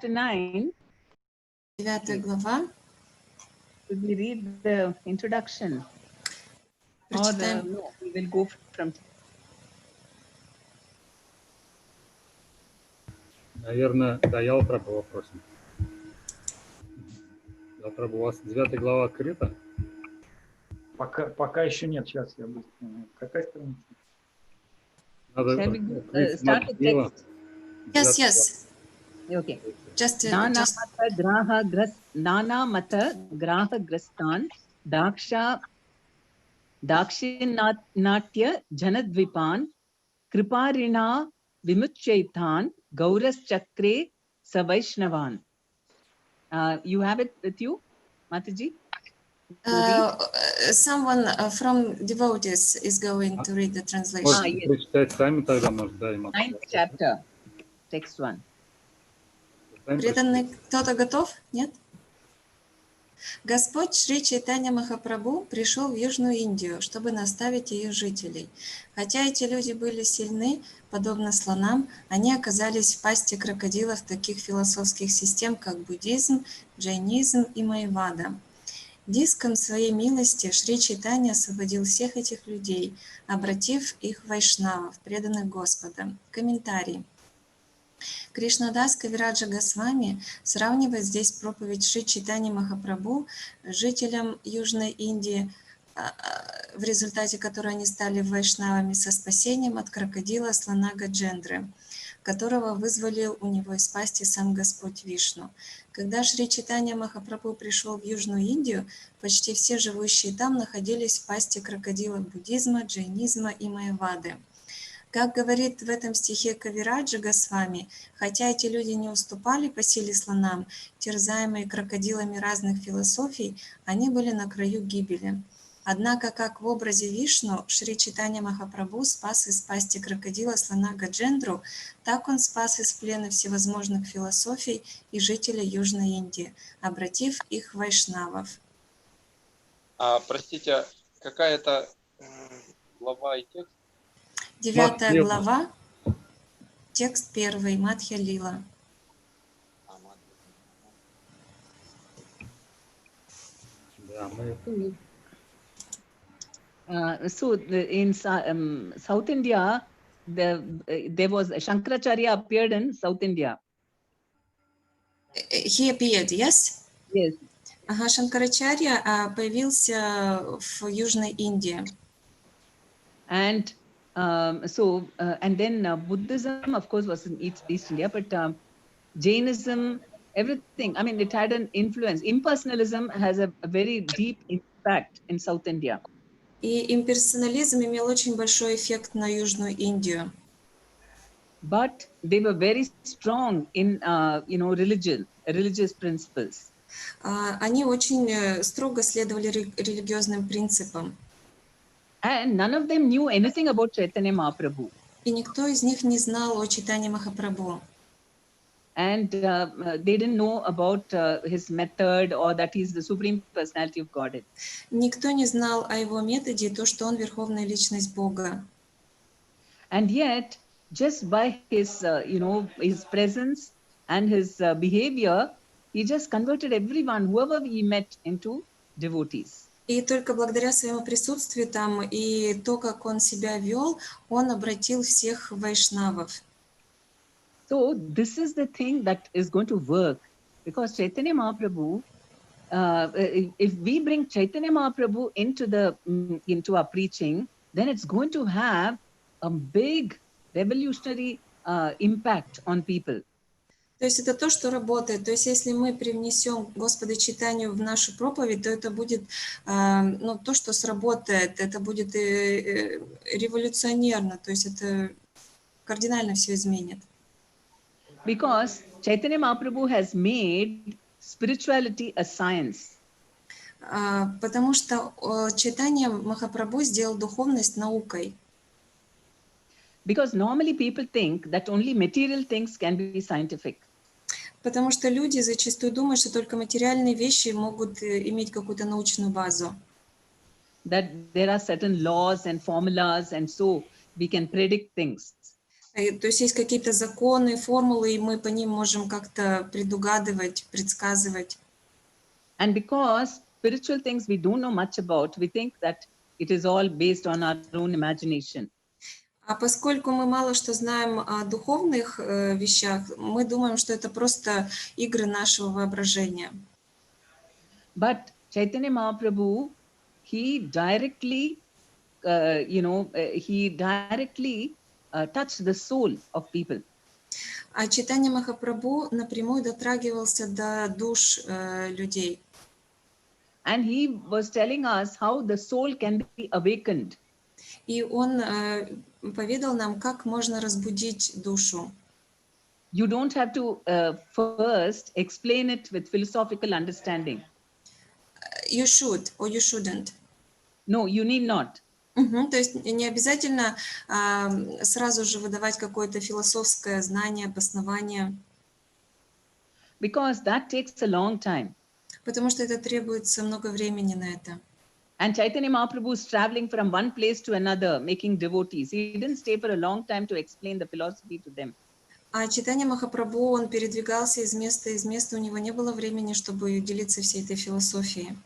chapter 9. 9 глава. Should we read the introduction? Or no, we will go from... Наверное, да, я завтра по вопросам. Завтра у вас 9 глава открыта? Пока еще нет. Сейчас я буду. Какая страница? Надо start with text? Yes. Okay. Nana mata graha grastan dakshinatya janadvipan kriparina vimuchaitan gauras chakre savaishnavan. You have it with you, Mataji? Someone from devotees is going to read the translation. Yes. 9th chapter, text 1. Преданный, кто-то готов? Нет? Господь Шри Чайтанья Махапрабху пришел в Южную Индию, чтобы наставить ее жителей. Хотя эти люди были сильны, подобно слонам, они оказались в пасти крокодилов таких философских систем, как буддизм, джайнизм и майявада. Диском своей милости Шри Чайтанья освободил всех этих людей, обратив их в вайшнавов, преданных Господа. Комментарий. Кришнадас Кавираджа Госвами сравнивает здесь проповедь Шри Чайтаньи Махапрабху жителям Южной Индии, в результате которой они стали вайшнавами, со спасением от крокодила слона Гаджендры, которого вызволил у него из пасти сам Господь Вишну. Когда Шри Чайтанья Махапрабху пришел в Южную Индию, почти все живущие там находились в пасти крокодила буддизма, джайнизма и майявады. Как говорит в этом стихе Кавираджа Госвами, хотя эти люди не уступали по силе слонам, терзаемые крокодилами разных философий, они были на краю гибели. Однако, как в образе Вишну, Шри Чайтанья Махапрабху спас из пасти крокодила слона Гаджендру, так он спас из плена всевозможных философий и жителей Южной Индии, обратив их в вайшнавов. Простите, какая это глава и текст? 9 глава, текст 1, Мадхья Лила. So in South India, there was Shankaracharya appeared in South India. He appeared, yes? Yes. Шанкарачарья появился в Южной Индии. And and then Buddhism, of course, was in East India, but Jainism, everything. I mean, it had an influence. Impersonalism has a very deep impact in South India. И имперсонализм имел очень большой эффект на Южную Индию. But they were very strong in, religious principles. Они очень строго следовали религиозным принципам. And none of them knew anything about Chaitanya Mahaprabhu. И никто из них не знал о Чайтанье Махапрабху. And they didn't know about his method or that he's the Supreme Personality of Godhead. Никто не знал о его методе и то, что он Верховная Личность Бога. And yet, just by his, his presence and his behavior, he just converted everyone, whoever he met, into devotees. И только благодаря своему присутствию там и то, как он себя вел, он обратил всех вайшнавов. So this is the thing that is going to work, because Chaitanya Mahaprabhu, if we bring Chaitanya Mahaprabhu into our preaching, then it's going to have a big revolutionary impact on people. То есть это то, что работает. То есть если мы привнесем Господа Чайтанью в нашу проповедь, то это будет то, что сработает. Это будет революционерно. То есть это кардинально все изменит. Because Chaitanya Mahaprabhu has made spirituality a science. Потому что Чайтанья Махапрабху сделал духовность наукой. Because normally people think that only material things can be scientific. Потому что люди зачастую думают, что только материальные вещи могут иметь какую-то научную базу. That there are certain laws and formulas, and so we can predict things. То есть есть какие-то законы, формулы, и мы по ним можем как-то предугадывать, предсказывать. And because spiritual things we don't know much about, we think that it is all based on our own imagination. А поскольку мы мало что знаем о духовных вещах, мы думаем, что это просто игры нашего воображения. But Chaitanya Mahaprabhu, he directly, touched the soul of people. А Чайтанья Махапрабху напрямую дотрагивался до душ людей. And he was telling us how the soul can be awakened. И он поведал нам, как можно разбудить душу. You don't have to first explain it with philosophical understanding. You should or you shouldn't. No, you need not. То есть не обязательно сразу же выдавать какое-то философское знание, обоснование. Because that takes a long time. Потому что это требуется много времени на это. And Chaitanya Mahaprabhu is traveling from one place to another, making devotees. He didn't stay for a long time to explain the philosophy to them. А Чайтанья Махапрабху, он передвигался из места, у него не было времени, чтобы делиться всей этой философией.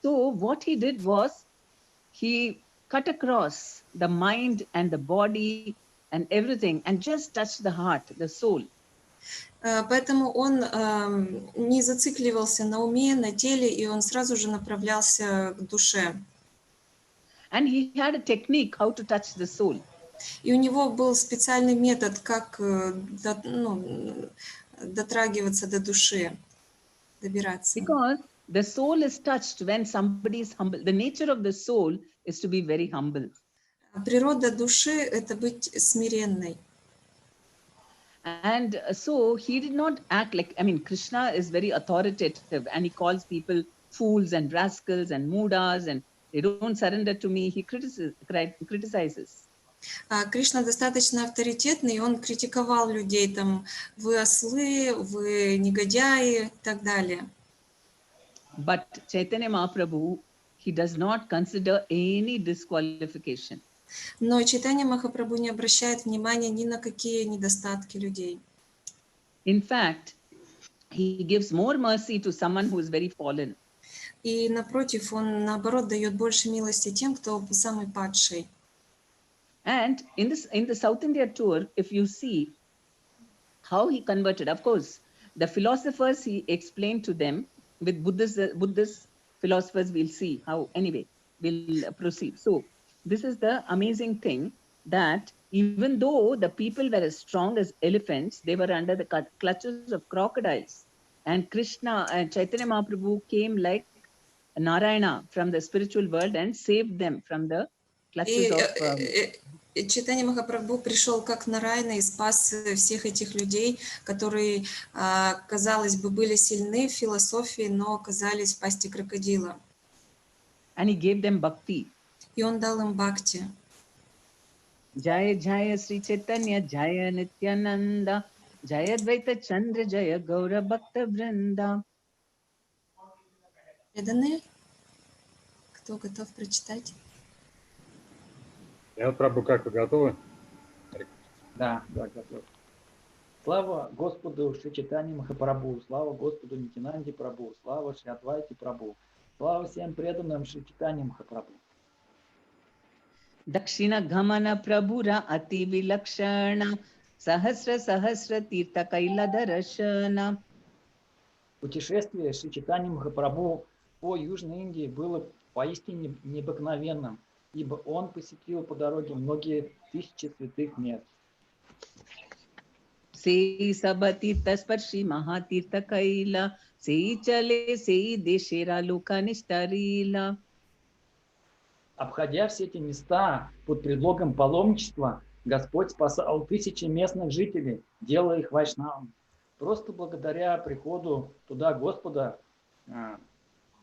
So what he did was, he cut across the mind and the body and everything and just touched the heart, the soul. Поэтому он не зацикливался на уме, на теле, и он сразу же направлялся к душе. And he had a technique how to touch the soul. И у него был специальный метод, как дотрагиваться до души, добираться. Because the soul is touched when somebody is humble. The nature of the soul is to be very humble. Природа души – это быть смиренной. And so he did not act like, Krishna is very authoritative and he calls people fools and rascals and mudas and they don't surrender to me. He criticizes. Кришна достаточно авторитетный, и он критиковал людей, там, вы ослы, вы негодяи и так далее. But Chaitanya Mahaprabhu, he does not consider any disqualification. Но Чайтанья Махапрабху не обращает внимания ни на какие недостатки людей. In fact, he gives more mercy to someone who is very fallen. И напротив, он наоборот дает больше милости тем, кто самый падший. And in the South India tour, if you see how he converted, of course, the philosophers he explained to them with Buddhist philosophers, we'll see how, anyway, we'll proceed. So this is the amazing thing, that even though the people were as strong as elephants, they were under the clutches of crocodiles. And Krishna and Chaitanya Mahaprabhu came like Narayana from the spiritual world and saved them from the clutches of... Чайтанья Махапрабху пришел как Нарайна и спас всех этих людей, которые, казалось бы, были сильны в философии, но оказались в пасти крокодила. And he gave them bhakti. И он дал им бхакти. Jaya Jaya Sri Chaitanya Jaya Nityananda Jaya Dvaita Chandra Jaya Gaura Bhakta Vrinda. Преданные? Кто готов прочитать? Я Прабху, как вы готовы? Да, готов. Слава Господу Шри Чайтанье Махапрабху, слава Господу Нитянанде Прабху, слава Шри Адвайте Прабху, слава всем преданным Шри Чайтанье Махапрабху. Dakshina Ghamana Prabhura Ati Vilakshana Sahasra Sahasra Tirtha Kaila Darashana. Путешествие Шри Чайтанье Махапрабху по Южной Индии было поистине необыкновенным, ибо он посетил по дороге многие тысячи святых мест. Sei Sabatirtha Sparshi Mahatirtha Kaila Sei Chale Sei Deshera Loka Nishtarila. Обходя все эти места под предлогом паломничества, Господь спасал тысячи местных жителей, делая их вайшнавами. Просто благодаря приходу туда Господа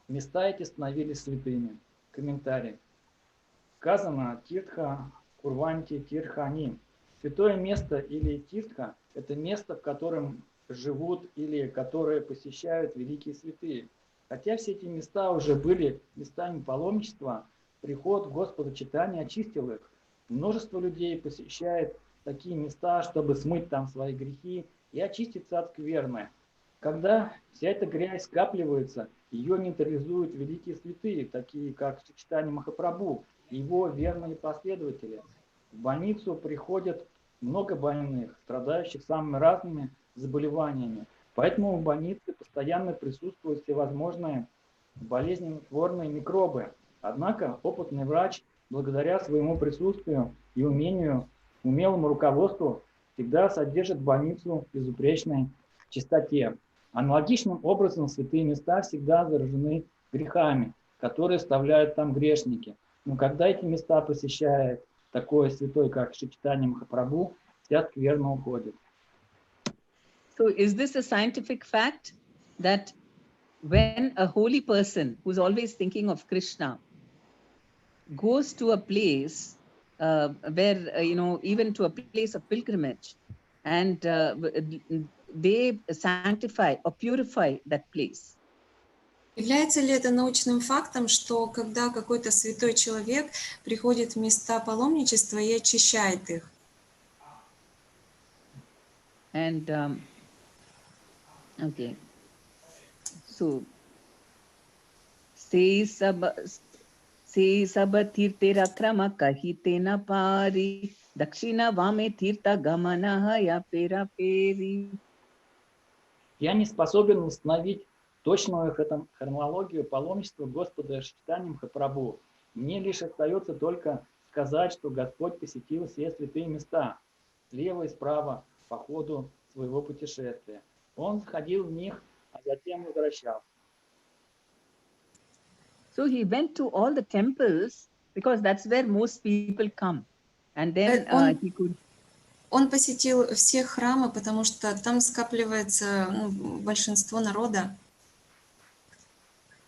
места эти становились святыми. Комментарий. Сказано Тиртха, Курванти, Тирхани. Святое место или Тиртха – это место, в котором живут или которое посещают великие святые. Хотя все эти места уже были местами паломничества, приход Господа Чайтаньи очистил их. Множество людей посещает такие места, чтобы смыть там свои грехи и очиститься от скверны. Когда вся эта грязь скапливается, ее нейтрализуют великие святые, такие как Чайтанья Махапрабху и его верные последователи. В больницу приходят много больных, страдающих самыми разными заболеваниями. Поэтому в больнице постоянно присутствуют всевозможные болезнетворные микробы. Однако опытный врач, благодаря своему присутствию и умелому руководству, всегда содержит больницу в безупречной чистоте. Аналогичным образом святые места всегда заражены грехами, которые оставляют там грешники. Но когда эти места посещает такой святой, как Чайтанья Махапрабху, вся скверна уходит. So is this a scientific fact that when a holy person who's always thinking of Krishna goes to a place where, even to a place of pilgrimage, and they sanctify or purify that place? Является ли это научным фактом, что когда какой-то святой человек приходит в места паломничества и очищает их? And okay, so se sab tirtera krama kahitena pari dakshina vame tirta gamana ya pera peri. Я не способен установить точную хронологию паломничества Господа Чайтаньи Махапрабху. Мне лишь остается только сказать, что Господь посетил все святые места, слева и справа, по ходу своего путешествия. Он заходил в них, а затем возвращался. So he went to all the temples because that's where most people come. And then he could... Он посетил все храмы, потому что там скапливается большинство народа.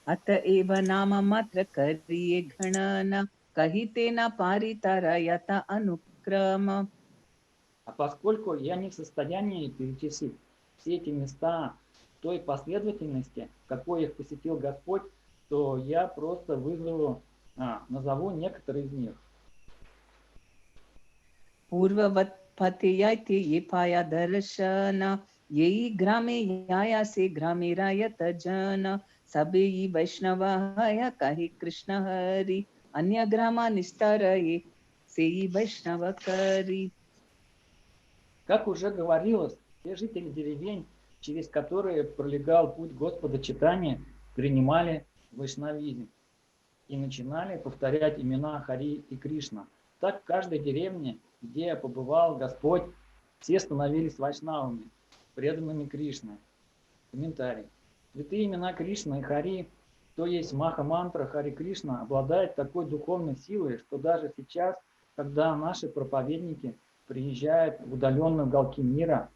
Ата эва нама матра карие гханана kahitena паритараята анукрама. А поскольку я не в состоянии перечислить все эти места в той последовательности, в какой их посетил Господь, то я просто назову некоторые из них. Пурвават патияйте епая даршана ей граме яясе граме раята джана сабеи вайшнавая кахи Кришна хари анья грама нистарае сеи вайшнава кари. Как уже говорилось, все жители деревень, через которые пролегал путь Господа Чайтаньи, принимали вайшнавизм и начинали повторять имена Хари и Кришна. Так в каждой деревне, где побывал Господь, все становились вайшнавами, преданными Кришне. Комментарий. Святые имена Кришна и Хари, то есть маха-мантра Хари Кришна, обладает такой духовной силой, что даже сейчас, когда наши проповедники приезжают в удаленные уголки мира,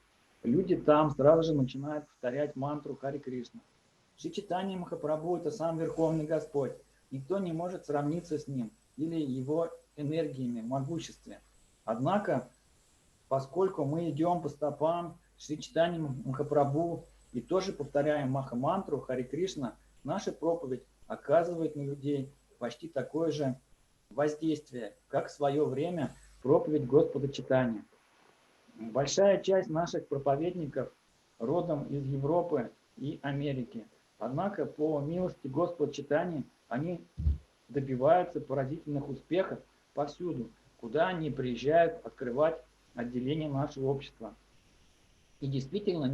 люди там сразу же начинают повторять мантру Хари Кришна. Шри Чайтанья Махапрабху – это сам Верховный Господь. Никто не может сравниться с ним или его энергиями, могуществе. Однако, поскольку мы идем по стопам Шри Чайтаньи Махапрабху и тоже повторяем маха-мантру Хари Кришна, наша проповедь оказывает на людей почти такое же воздействие, как в свое время проповедь Господа Чайтаньи. Большая часть наших проповедников родом из Европы и Америки. Однако, по милости Господа Чайтаньи, они добиваются поразительных успехов повсюду, куда они приезжают открывать отделение нашего общества. И действительно,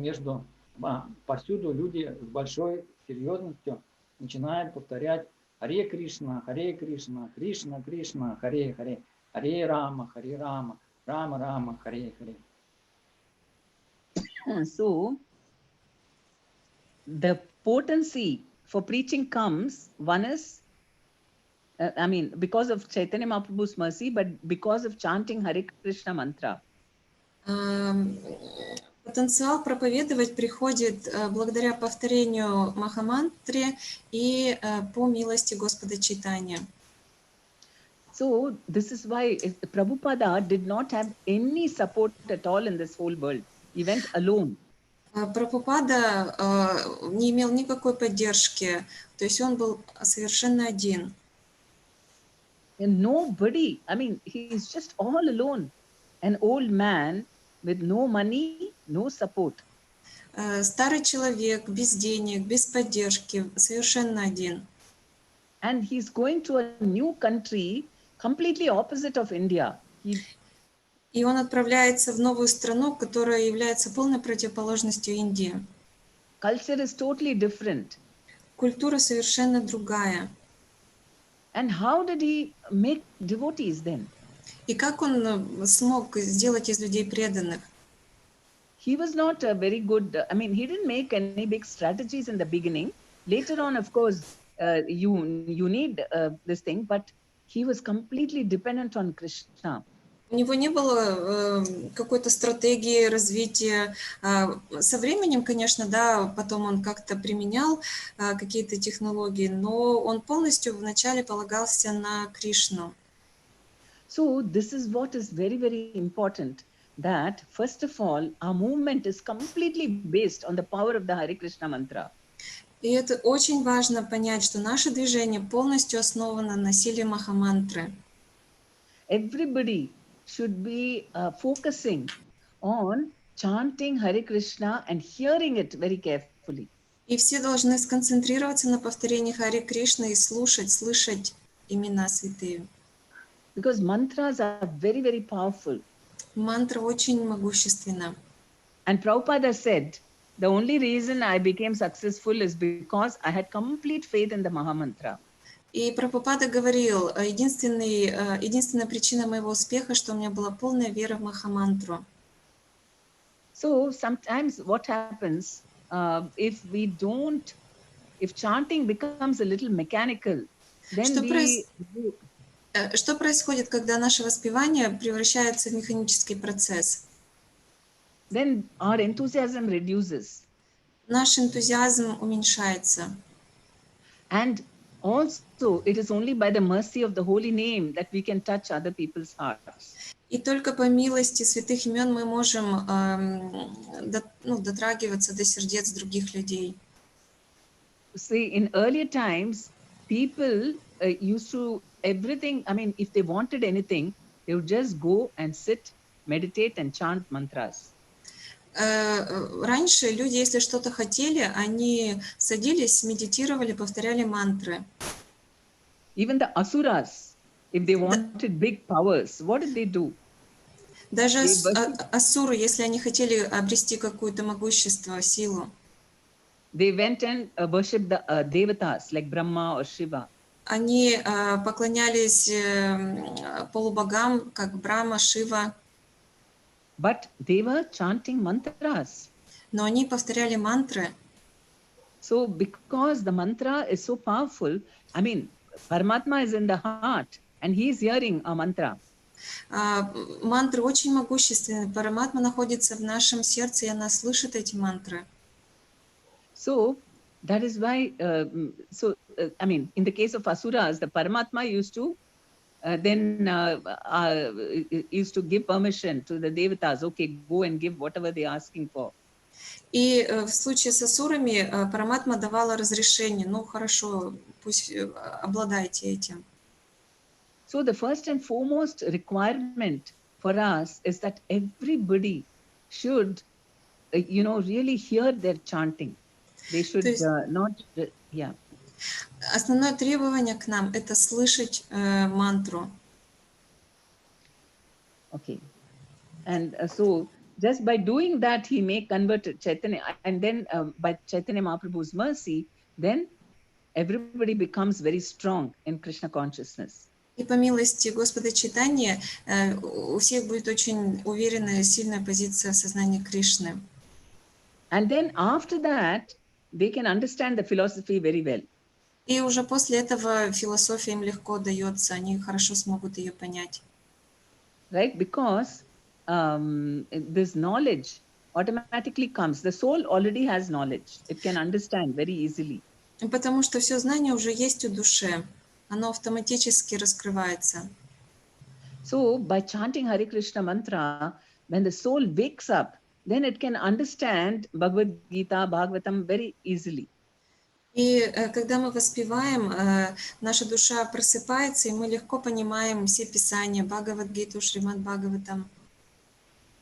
повсюду люди с большой серьезностью начинают повторять Харе Кришна, Кришна Кришна, Харе Харе, Харе Рама, Рама Рама, Харе Харе. So, the potency for preaching comes, one is, because of Chaitanya Mahaprabhu's mercy, but because of chanting Hare Krishna mantra. Потенциал проповедовать приходит благодаря повторению Махамантры и по милости Господа Чайтаньи. So, this is why Prabhupada did not have any support at all in this whole world. He went alone. Прабхупада не имел никакой поддержки, то есть он был совершенно один. And nobody, he is just all alone. an old man with no money, no support. Старый человек, без денег, без поддержки, совершенно один. And he's going to a new country, completely opposite of India. И он отправляется в новую страну, которая является полной противоположностью Индии. Culture is totally different. Культура совершенно другая. And how did he make devotees then? И как он смог сделать из людей преданных? He was not a very good, he didn't make any big strategies in the beginning. Later on, of course, you need this thing, but he was completely dependent on Krishna. У него не было какой-то стратегии развития. Со временем, конечно, да, потом он как-то применял какие-то технологии, но он полностью вначале полагался на Кришну. So this is what is very, very important, that first of all, our movement is completely based on the power of the Hare Krishna mantra. И это очень важно понять, что наше движение полностью основано на силе Махамантры. Everybody should be focusing on chanting Hare Krishna and hearing it very carefully. И все должны сконцентрироваться на повторении Харе Кришны и слышать имена святые. Because mantras are very, very powerful. Мантра очень могущественна. And Prabhupada said, the only reason I became successful is because I had complete faith in the Mahamantra. И Прабхупада говорил, единственная причина моего успеха, что у меня была полная вера в Махамантру. So sometimes what happens, if chanting becomes a little mechanical, then Что происходит, когда наше воспевание превращается в механический процесс? Then our enthusiasm reduces. Наш энтузиазм уменьшается. And also, it is only by the mercy of the holy name that we can touch other people's hearts. И только по милости святых имен мы можем дотрагиваться до сердец других людей. See, in earlier times, people used to everything, if they wanted anything, they would just go and sit, meditate and chant mantras. Раньше люди, если что-то хотели, они садились, медитировали, повторяли мантры. Even the asuras, if they wanted big powers, what did they do? Даже асуры, если они хотели обрести какое-то могущество, силу, they went and worshipped the devatas like Brahma or Shiva. Они поклонялись полубогам, как Брахма, Шива. But they were chanting mantras. Но они повторяли мантры. So because the mantra is so powerful, Paramatma is in the heart and he is hearing a mantra. Мантры очень могущественны. Параматма находится в нашем сердце, и она слышит эти мантры. So that is why, in the case of Asuras, the Paramatma used to used to give permission to the Devatas, okay, go and give whatever they are asking for. И в случае с асурами Параматма давала разрешение, хорошо, пусть обладайте этим. So the first and foremost requirement for us is that everybody should, really hear their chanting. They should Основное требование к нам – это слышать мантру. Okay. And so just by doing that, he may convert Chaitanya. And then by Chaitanya Mahaprabhu's mercy, then everybody becomes very strong in Krishna consciousness. И по милости Господа Чайтаньи у всех будет очень уверенная, сильная позиция в сознании Кришны. And then after that, they can understand the philosophy very well. И уже после этого философия им легко дается, они хорошо смогут ее понять. Right? Because this knowledge automatically comes. The soul already has knowledge. It can understand very easily. Потому что все знание уже есть у души. Оно автоматически раскрывается. So by chanting Hare Krishna mantra, when the soul wakes up, then it can understand Bhagavad Gita, Bhagavatam very easily. И когда мы воспеваем, наша душа просыпается, и мы легко понимаем все писания, Бхагавад-гиту, Шримад Бхагаватам.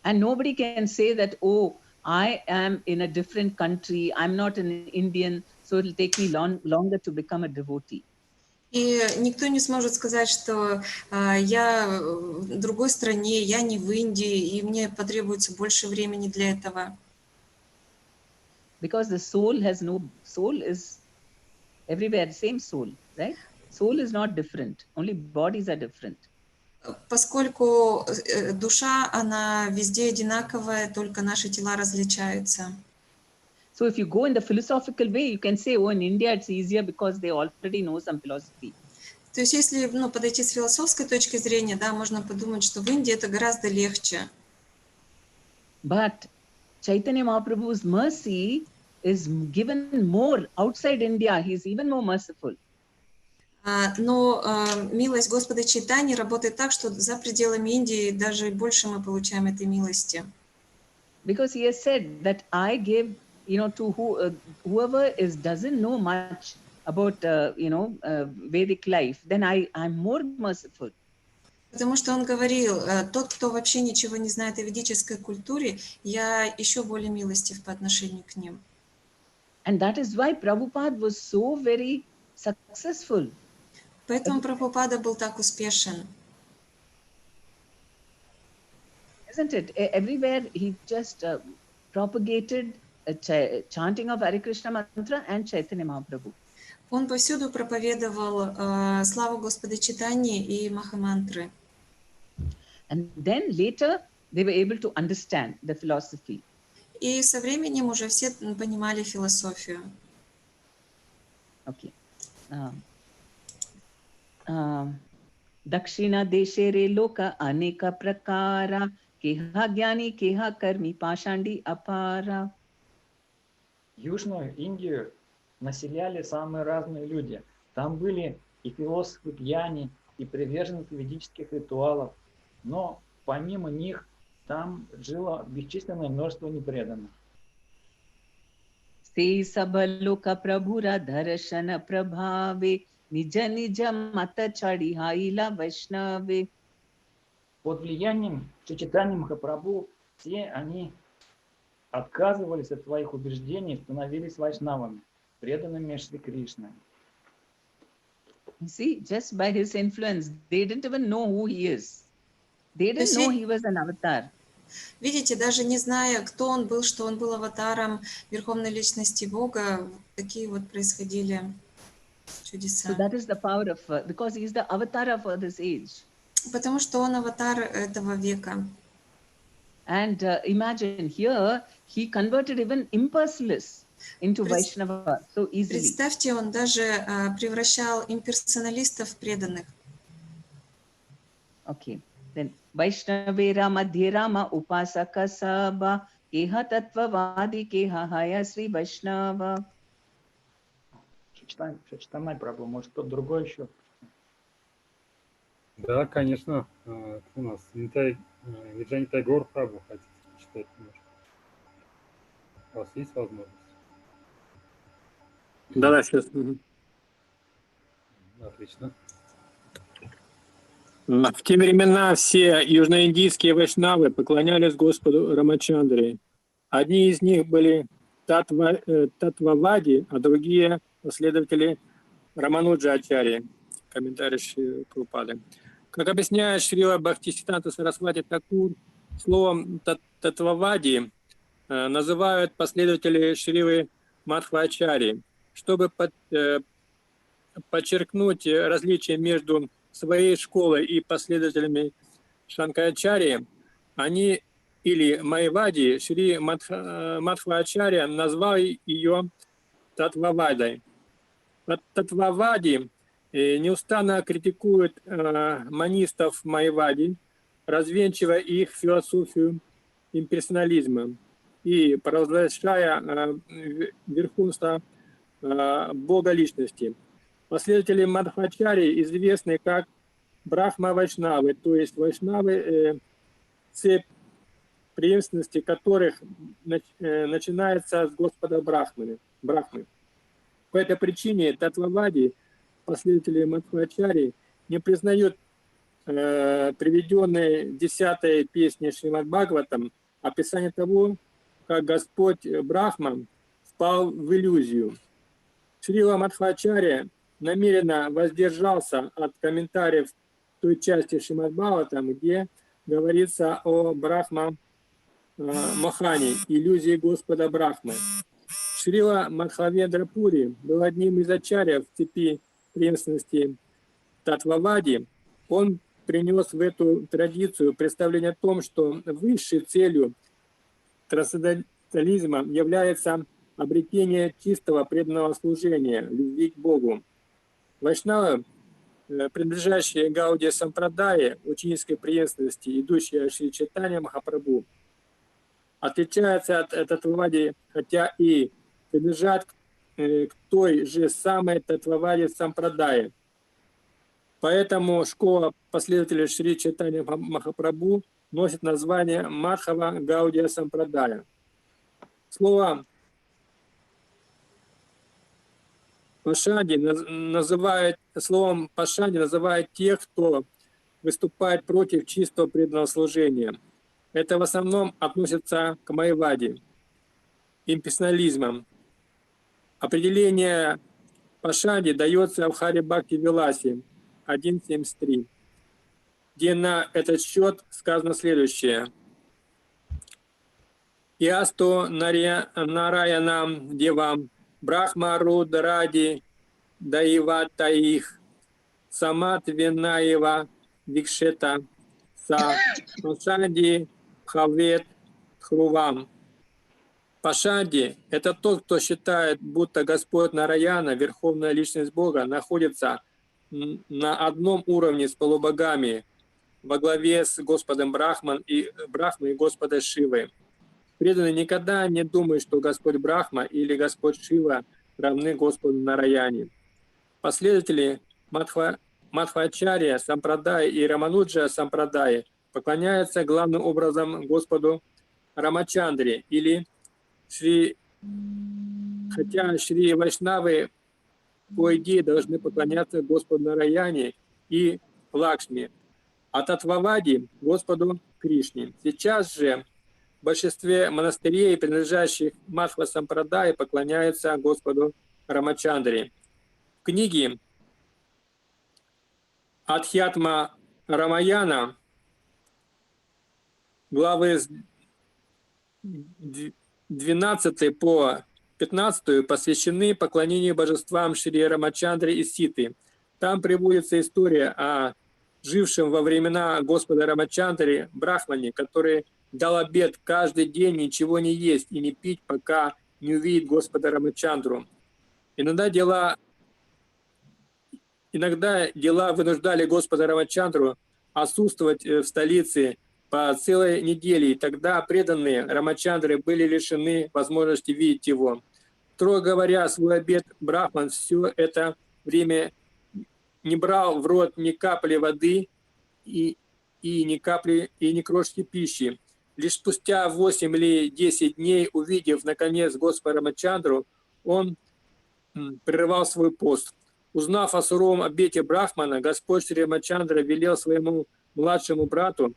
And nobody can say that, oh, I am in a different country, I'm not an Indian, so it'll take me longer to become a devotee. И никто не сможет сказать, что я в другой стране, я не в Индии, и мне потребуется больше времени для этого. Because the soul has no, soul is everywhere, same soul, right? Soul is not different, only bodies are different. Поскольку душа, она везде одинаковая, только наши тела различаются. So if you go in the philosophical way, you can say, oh, in India it's easier because they already know some philosophy. То есть если подойти с философской точки зрения, да, можно подумать, что в Индии это гораздо легче. But Chaitanya Mahaprabhu's mercy is given more outside India. He is even more merciful. Но милость Господа Чайтаньи работает так, что за пределами Индии даже больше мы получаем этой милости. Because he has said that I give, to whoever doesn't know much about, Vedic life, then I'm more merciful. Потому что он говорил, тот, кто вообще ничего не знает о ведической культуре, я еще более милостив по отношению к ним. And that is why Prabhupada was so very successful. Поэтому Прабхупада был так успешен. Isn't it? Everywhere he just propagated chanting of Hare Krishna mantra and Chaitanya Mahaprabhu. Он повсюду проповедовал славу Господа Чайтаньи и Махамантры. And then later they were able to understand the philosophy. И со временем уже все понимали философию. Okay. Dakshina deshere loka aneka prakara keha gyani keha karmi pashandi apara. Южную Индию населяли самые разные люди. Там были и философы гьяни, и приверженцы ведических ритуалов. Но помимо них там жило бесчисленное множество непреданных. Se sabaloka prabhura dharashana prabhave nija nija mata chadi haila vaishnave. Под влиянием Чайтаньи Махапрабху все они отказывались от своих убеждений и становились вайшнавами, преданными Шри Кришне. You see, just by his influence, they didn't even know who he is. They didn't know he was an avatar. Видите, даже не зная, кто он был, что он был аватаром Верховной Личности Бога, такие вот происходили чудеса. So that is the power of, because he is the avatar of this age. Потому что он аватар этого века. And imagine here, he converted even impersonalists into Vaishnava so easily. Представьте, он даже превращал имперсоналистов в преданных. Okay, then Vaishnavera Madhya Rama Upasaka Sabha Keha Tattvavadi Keha Haya Sri Vaishnava. Чайтанья Прабху, может, кто-то другой еще? Да, конечно. У нас Виджани Тайгор Прабху хотите читать немножко. У вас есть возможность? Да, сейчас. Отлично. В те времена все южноиндийские вайшнавы поклонялись Господу Рамачандре. Одни из них были Татвавади, а другие последователи Рамануджа Ачарьи. Комментарий Шри Прабхупады. Как объясняет Шрила Бхактисиданта Сарасвати Такур, словом Татвавади называют последователи Шрилы Мадхвачарьи, чтобы подчеркнуть различие между своей школой и последователями Шанкарачарьи. Они, или Майвади, Шри Мадхвачарья назвал ее Татвавадой. Татвавади неустанно критикуют манистов Майвади, развенчивая их философию имперсонализма и провозглашая верховенство Бога личности. Последователи Мадхвачарьи известны как брахма-вайшнавы, то есть вайшнавы, цепь преемственности которых начинается с Господа Брахмы. По этой причине Татвавади, последователи Мадхвачарьи, не признают приведенной в 10-й песне Шримад Бхагаватам описание того, как Господь Брахма впал в иллюзию. Шрила Мадхвачарья намеренно воздержался от комментариев той части Шримад Бхагаватам, где говорится о Брахма Махане, иллюзии Господа Брахмы. Шрила Мадхавендра Пури был одним из ачарьев в цепи преемственности Татвавади. Он принес в эту традицию представление о том, что высшей целью трансцендентализма является обретение чистого преданного служения, любви к Богу. Вайшнавы, принадлежащие Гаудия Сампрадае, ученической преемственности, идущие Шри Чайтанья Махапрабху, отличаются от Татвавади, хотя и принадлежат к той же самой Татвавади Сампрадае. Поэтому школа последователей Шри Чайтанья Махапрабху носит название Мадхава Гаудия Сампрадая. Словом Пашади называют тех, кто выступает против чистого преданного служения. Это в основном относится к майяваде, имперсонализмам. Определение Пашади дается в Хари Бхакти Виласе 1.73, где на этот счет сказано следующее. Ясто Нараянам Девам Брахма Рударади Даиватаих Саматвинаева Викшета Са Пашади Хавет Хрувам. Пашади – это тот, кто считает, будто Господь Нараяна, Верховная Личность Бога, находится на одном уровне с полубогами во главе с Господом Брахмой и Господом Шивой. Преданные никогда не думают, что Господь Брахма или Господь Шива равны Господу Нараяне. Последователи Мадхвачарья Сампрадая и Рамануджа Сампрадая поклоняются главным образом Господу Рамачандре или хотя Шри Вайшнавы по идее должны поклоняться Господу Нараяне и Лакшми, а Татвавади Господу Кришне. Сейчас же в большинстве монастырей, принадлежащих Мадхва Сампрадае, поклоняются Господу Рамачандре. В книге Адхьятма Рамаяна, главы с 12 по 15 посвящены поклонению божествам Шри Рамачандры и Ситы. Там приводится история о жившем во времена Господа Рамачандры Брахмане, который дал обет каждый день ничего не есть и не пить, пока не увидит Господа Рамачандру. Иногда дела вынуждали Господа Рамачандру отсутствовать в столице по целой неделе, и тогда преданные Рамачандры были лишены возможности видеть его. Строго говоря, свой обет Брахман все это время не брал в рот ни капли воды и ни крошки пищи. Лишь спустя 8 или 10 дней, увидев наконец Господа Рамачандру, он прервал свой пост. Узнав о суровом обете Брахмана, Господь Шри Рамачандра велел своему младшему брату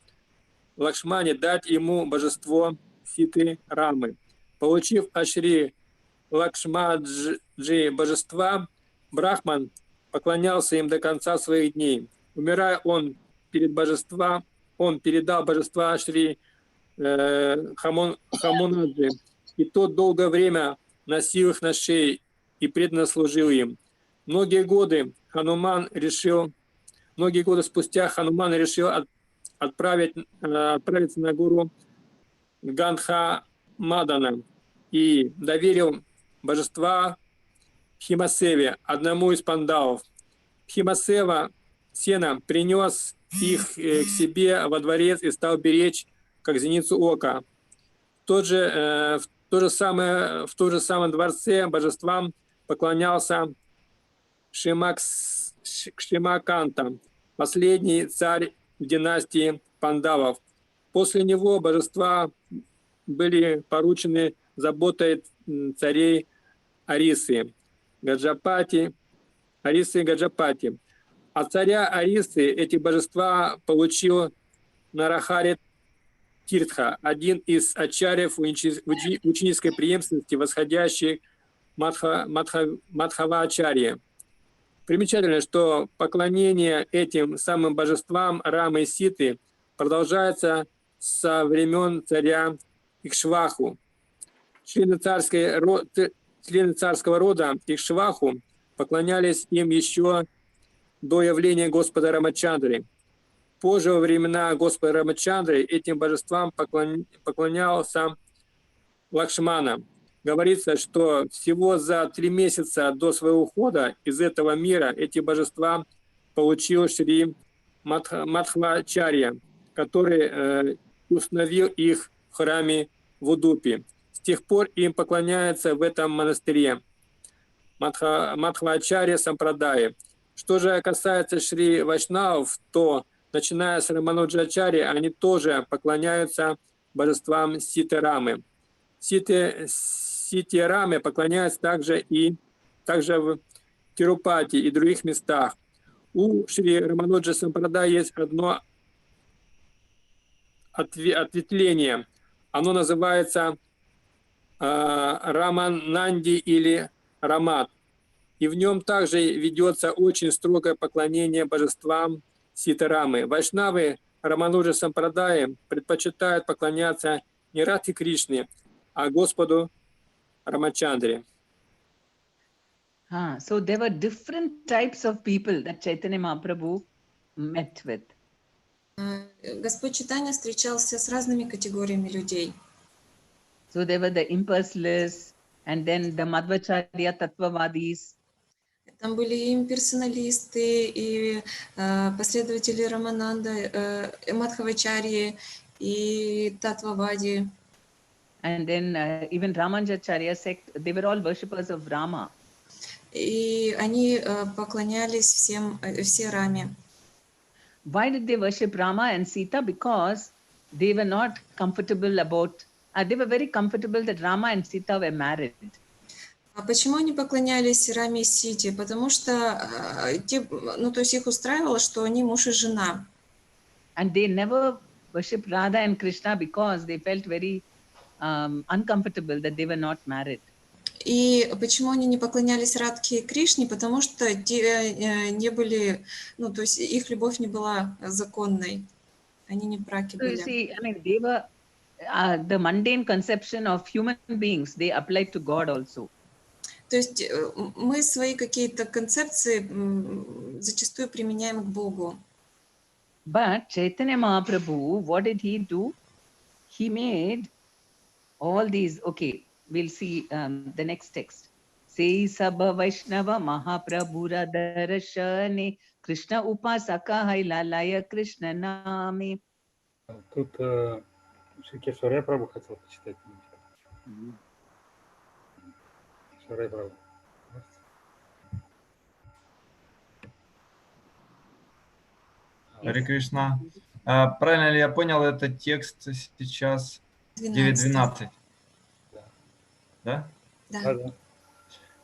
Лакшмане дать ему божество Ситы Рамы. Получив от Шри Лакшмаджи божества, Брахман поклонялся им до конца своих дней. Умирая он передал божества Шри Хамунаджи, и тот долгое время носил их на шее и преданно служил им. Многие годы спустя Хануман решил отправиться на гору Гандха Мадана и доверил божества Пхимасеве, одному из пандавов. Пхимасева Сена принес их к себе во дворец и стал беречь, как зеницу ока. В том же самом дворце божествам поклонялся Кшимаканта, последний царь в династии пандавов. После него божества были поручены заботой царей Арисы и Гаджапати. От царя Арисы эти божества получил Нарахари Тиртха, один из ачарьев ученической преемственности, восходящий Мадхава-ачарьи. Примечательно, что поклонение этим самым божествам Рамы и Ситы продолжается со времен царя Икшваху. Члены царского рода Икшваху поклонялись им еще до явления Господа Рамачандры. Позже, во времена Господа Рамачандры, этим божествам поклонялся Лакшмана. Говорится, что всего за 3 месяца до своего ухода из этого мира эти божества получил Шри Мадхвачарья, который установил их в храме в Удупе. С тех пор им поклоняются в этом монастыре Мадхвачарья Сампрадаи. Что же касается Шри Вайшнавов, то, начиная с Рамануджачари, они тоже поклоняются божествам Ситы-Рамы. Сити-Раме поклоняются также в Тирупати и других местах. У Шри Рамануджа Сампрадаи есть одно ответвление. Оно называется Рамананди или Рамат. И в нем также ведется очень строгое поклонение божествам Ситы-Рамы. Вайшнавы Рамануджа Сампрадаи предпочитают поклоняться не Радхе Кришне, а Господу Рамачандре. So there were different types of people that Chaitanya Mahaprabhu met with. Господь Чайтанья встречался с разными категориями людей. So there were the impersonalists and then the Madhvacharya Tattvavadis. Там были и имперсоналисты, и последователи Рамананда, Мадхавачарьи, и Татвавади. And then even Ramanujacharya sect, they were all worshippers of Rama. И они поклонялись все Раме. Why did they worship Rama and Sita? Because they were not comfortable about, they were very comfortable that Rama and Sita were married. А почему они поклонялись Раме и Сите? Потому что то есть их устраивало, что они муж и жена. And they never worshipped Radha and Krishna because they felt very uncomfortable that they were not married. И почему они не поклонялись Радхе и Кришне? Потому что те не были, то есть их любовь не была законной. Они не в браке были. So you see, I mean, they were the mundane conception of human beings, they applied to God also. То есть мы свои какие-то концепции зачастую применяем к Богу. But Chaitanya Mahaprabhu, what did he do? He made all these, okay, we'll see the next text. Sei Sabha Vaishnava Mahaprabhura Darashane Krishna Upasaka Hailalaya Krishna Name. Тут Шрикешварая Прабху хотел почитать. Шрикешварая Прабху. Харе Кришна. Правильно ли я понял, это текст сейчас 9.12? Да?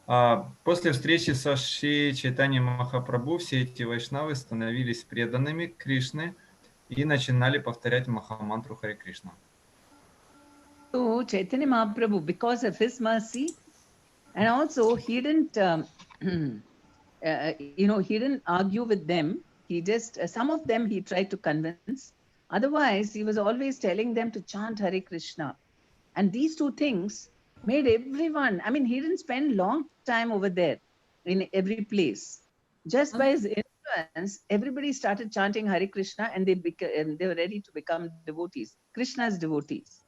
Да. После встречи со Шри Чайтаньей Махапрабху все эти вайшнавы становились преданными Кришны и начинали повторять Махамантру Харе Кришна. So Chaitanya Mahaprabhu, because of his mercy, and also he didn't, he didn't argue with them. He just, some of them he tried to convince. Otherwise, he was always telling them to chant Hare Krishna. And these two things made everyone, I mean, he didn't spend long time over there in every place. Just by his influence, everybody started chanting Hare Krishna and they were ready to become devotees, Krishna's devotees.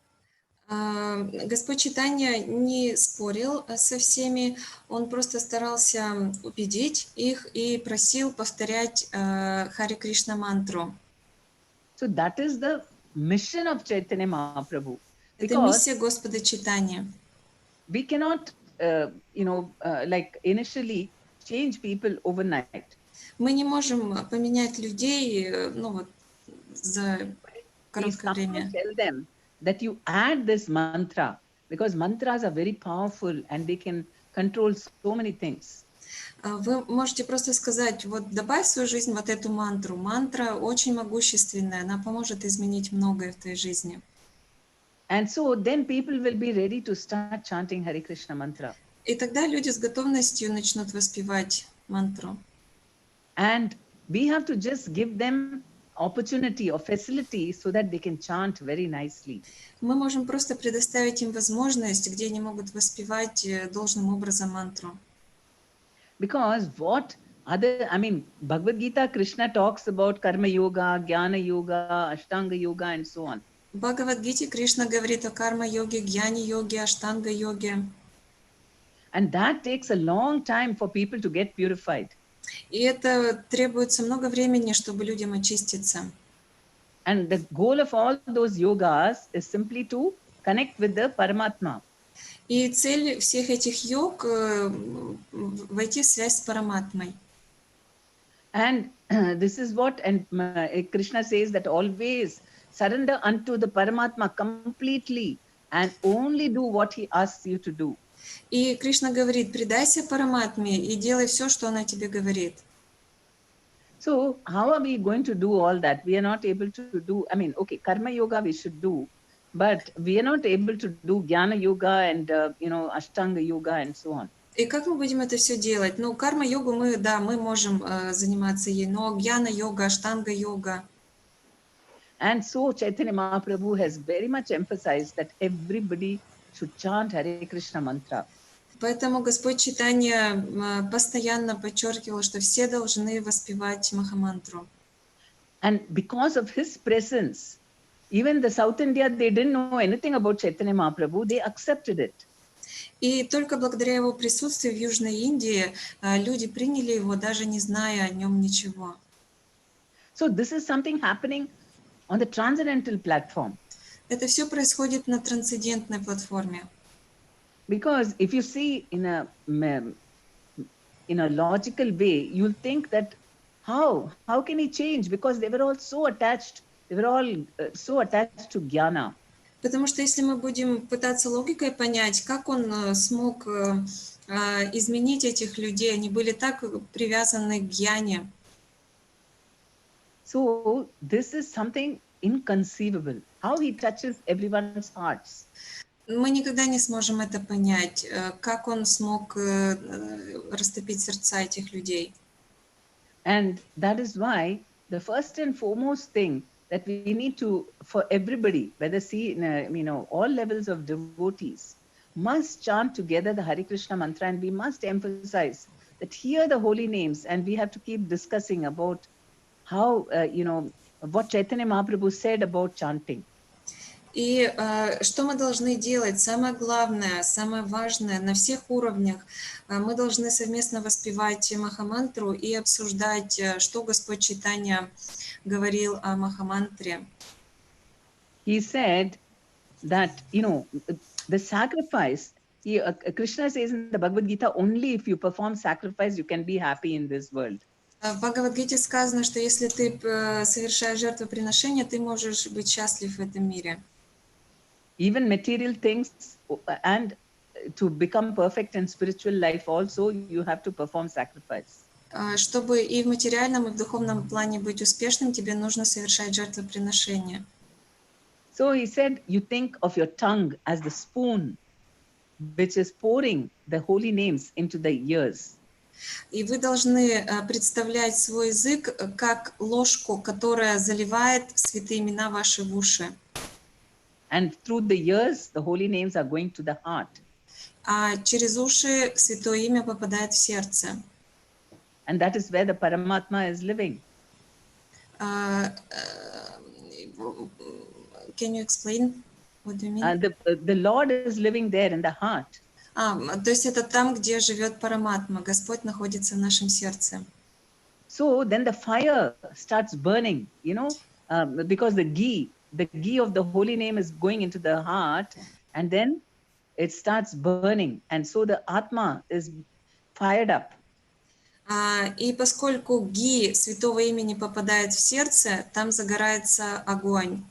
Господь Чайтанья не спорил со всеми, он просто старался убедить их и просил повторять Харе Кришна мантру. So that is the mission of Chaitanya Mahaprabhu. Это миссия Господа Чайтаньи. We cannot, like initially change people overnight. Мы не можем поменять людей, за короткое время. Tell them that you add this mantra, because mantras are very powerful and they can control so many things. Вы можете просто сказать, вот добавь в свою жизнь вот эту мантру. Мантра очень могущественная, она поможет изменить многое в твоей жизни. And so then people will be ready to start chanting Hare Krishna mantra. И тогда люди с готовностью начнут воспевать мантру. And we have to just give them opportunity or facility so that they can chant very nicely. Мы можем просто предоставить им возможность, где они могут воспевать должным образом мантру. Because what other, I mean, Bhagavad Gita, Krishna talks about Karma Yoga, Jnana Yoga, Ashtanga Yoga, and so on. В Бхагавад-гите Кришна говорит о карма-йоге, гьяни-йоге, аштанга-йоге. And that takes a long time for people to get purified. И это требуется много времени, чтобы людям очиститься. And the goal of all those yogas is simply to connect with the Paramatma. И цель всех этих йог – войти в связь с Параматмой. And this is what, and Krishna says that always surrender unto the Paramatma completely and only do what he asks you to do. И Кришна говорит, предайся Параматме и делай все, что она тебе говорит. So how are we going to do all that? We are not able to do, I mean, okay, Karma Yoga we should do, but we are not able to do Jnana Yoga and, Ashtanga Yoga and so on. И как мы будем это все делать? Ну, карма-йогу мы можем заниматься ей, но гьяна-йога, аштанга-йога. And so Chaitanya Mahaprabhu has very much emphasized that everybody should chant Hare Krishna mantra. Поэтому Господь Чайтанья постоянно подчеркивал, что все должны воспевать Махамантру. And because of his presence, even the South India, they didn't know anything about Chaitanya Mahaprabhu, they accepted it. И только благодаря его присутствию в Южной Индии люди приняли его, даже не зная о нем ничего. So this is something happening on the transcendental platform. Это все происходит на трансцендентной платформе. Because if you see in a logical way, you'll think that how can he change? Because they were all so attached. They were all so attached to jnana. Потому что если мы будем пытаться логикой понять, как он смог изменить этих людей, они были так привязаны к гьяне. So this is something inconceivable. How he touches everyone's hearts. Мы никогда не сможем это понять, как он смог растопить сердца этих людей. And that is why the first and foremost thing that we need to, for everybody, whether all levels of devotees, must chant together the Hare Krishna mantra, and we must emphasize that here the holy names, and we have to keep discussing about how, what Chaitanya Mahaprabhu said about chanting. И что мы должны делать? Самое главное, самое важное на всех уровнях, мы должны совместно воспевать Махамантру и обсуждать, что Господь Чайтанья говорил о Махамантре. He said that, the sacrifice, Krishna says in the Bhagavad Gita, only if you perform sacrifice, you can be happy in this world. В Бхагавад-гите сказано, что если ты совершаешь жертвоприношение, ты можешь быть счастлив в этом мире. Even material things, and to become perfect in spiritual life also, you have to perform sacrifice. Чтобы и в материальном, и в духовном плане быть успешным, тебе нужно совершать жертвоприношение. So he said, you think of your tongue as the spoon which is pouring the holy names into the ears. И вы должны представлять свой язык как ложку, которая заливает святые имена ваши в уши. And through the ears, the holy names are going to the heart. А через уши святое имя попадает в сердце. And that is where the Paramatma is living. Can you explain? What do you mean? The Lord is living there in the heart. То есть это там, где живет Параматма. Господь находится в нашем сердце. So then the fire starts burning, because the ghee of the holy name is going into the heart, and then it starts burning. And so the Atma is fired up. И поскольку ги святого имени попадает в сердце, там загорается огонь.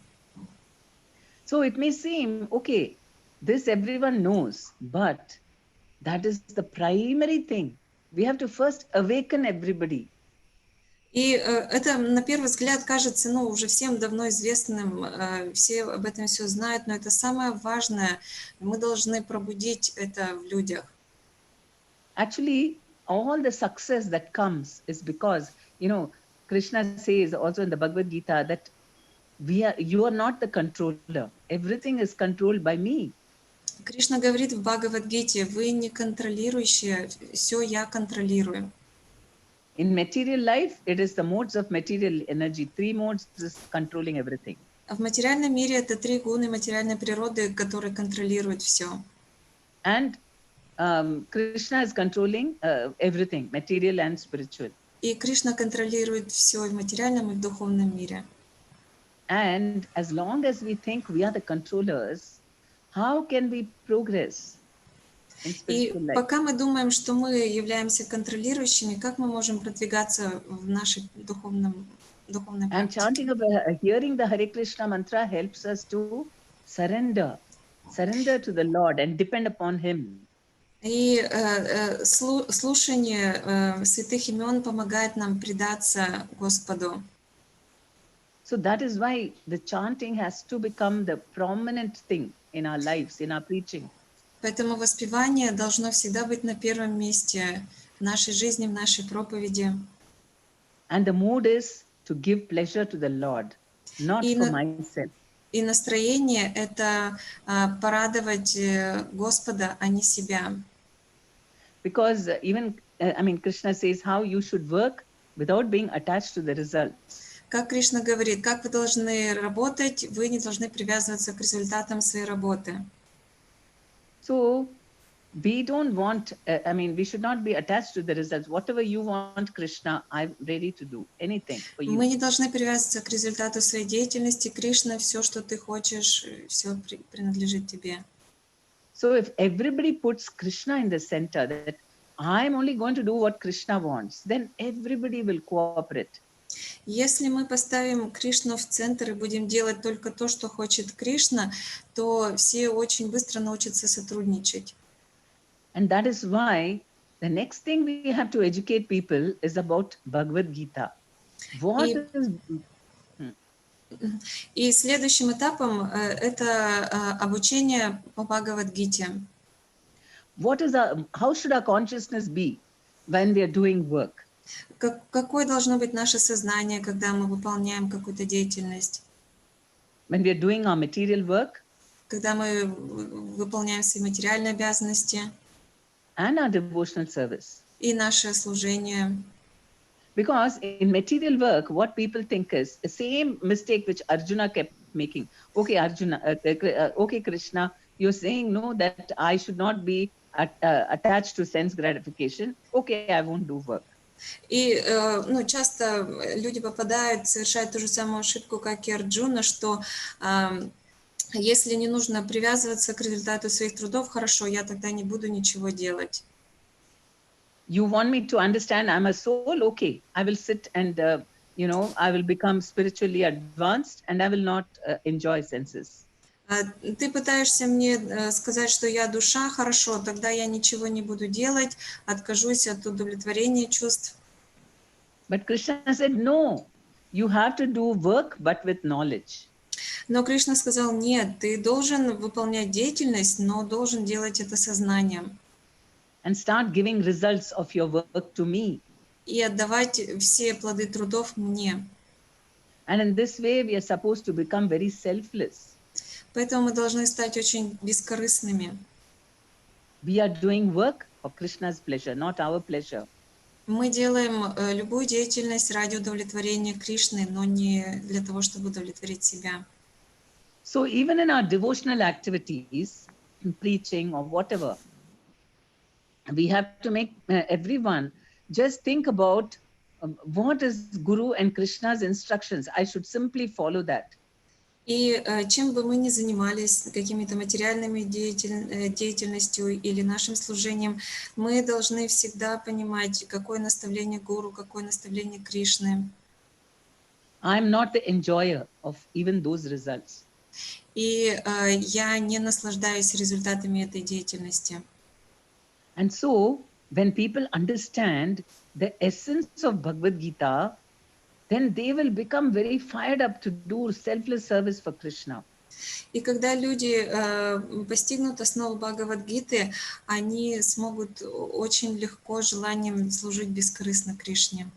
So it may seem, okay, this everyone knows, but that is the primary thing we have to first awaken everybody. И это, на первый взгляд, кажется, ну, уже всем давно известным, все об этом все знают, но это самое важное. Мы должны пробудить это в людях. Actually, all the success that comes is because, you know, Krishna says also in the Bhagavad Gita that you are not the controller. Everything is controlled by me. Кришна говорит в Бхагавад-гите: вы не контролирующие, все я контролирую. In material life, it is the modes of material energy. 3 modes is controlling everything. В материальном мире это 3 гуны материальной природы, которые контролируют все. And Krishna is controlling everything, material and spiritual. И Кришна контролирует все и в материальном, и в духовном мире. And as long as we think we are the controllers, how can we progress in И spiritual life? пока мы думаем, что мы являемся контролирующими, как мы можем продвигаться в нашей духовной And практике? chanting of hearing the Hare Krishna mantra helps us to surrender to the Lord and depend upon Him. И слушание святых имен помогает нам предаться Господу. So that is why the chanting has to become the prominent thing in our lives, in our preaching. Поэтому воспевание должно всегда быть на первом месте в нашей жизни, в нашей проповеди. And the mood is to give pleasure to the Lord, not И for myself. И настроение — это порадовать Господа, а не себя. Because even, I mean, Krishna says how you should work without being attached to the results. Как Кришна говорит, как вы должны работать, вы не должны привязываться к результатам своей работы. So we don't want, I mean, we should not be attached to the results. Whatever you want, Krishna, I'm ready to do anything for you. Мы не должны привязываться к результату своей деятельности. Кришна, все, что ты хочешь, все принадлежит тебе. So if everybody puts Krishna in the center, that I'm only going to do what Krishna wants, then everybody will cooperate. Если мы поставим Кришну в центр и будем делать только то, что хочет Кришна, то все очень быстро научатся сотрудничать. And that is why the next thing we have to educate people is about Bhagavad Gita. What is... И следующим этапом это обучение по Бхагавад-гите. How should our consciousness be when we are doing work? Какое должно быть наше сознание, когда мы выполняем какую-то деятельность? When we are doing our material work? Когда мы выполняем свои материальные обязанности? And our devotional service. И наше служение. Because in material work, what people think is the same mistake which Arjuna kept making. Okay, Arjuna, okay, Krishna, you're saying no, that I should not be attached to sense gratification. Okay, I won't do work. И часто люди совершают ту же самую ошибку, как и Арджуна, что если не нужно привязываться к результату своих трудов, хорошо, я тогда не буду ничего делать. You want me to understand I'm a soul? Okay, I will sit and, I will become spiritually advanced and I will not enjoy senses. Ты пытаешься мне сказать, что я душа, хорошо, тогда я ничего не буду делать, откажусь от удовлетворения чувств. But Krishna said, no, you have to do work, but with knowledge. Но Кришна сказал, нет, ты должен выполнять деятельность, но должен делать это сознанием. And start giving results of your work to me. И отдавать все плоды трудов мне. And in this way, we are supposed to become very selfless. Поэтому мы должны стать очень бескорыстными. We are doing work for Krishna's pleasure, not our pleasure. Мы делаем любую деятельность ради удовлетворения Кришны, но не для того, чтобы удовлетворить себя. So even in our devotional activities, preaching or whatever, we have to make everyone just think about what is Guru and Krishna's instructions. I should simply follow that. И чем бы мы ни занимались, какими-то материальными деятельностью или нашим служением, мы должны всегда понимать, какое наставление Гуру, какое наставление Кришны. I'm not the enjoyer of even those results. И я не наслаждаюсь результатами этой деятельности. And so when people understand the essence of Bhagavad Gita, then they will become very fired up to do selfless service for Krishna. И когда люди постигнут основу Бхагавад-гиты, они смогут очень легко желанием служить бескорыстно Кришне.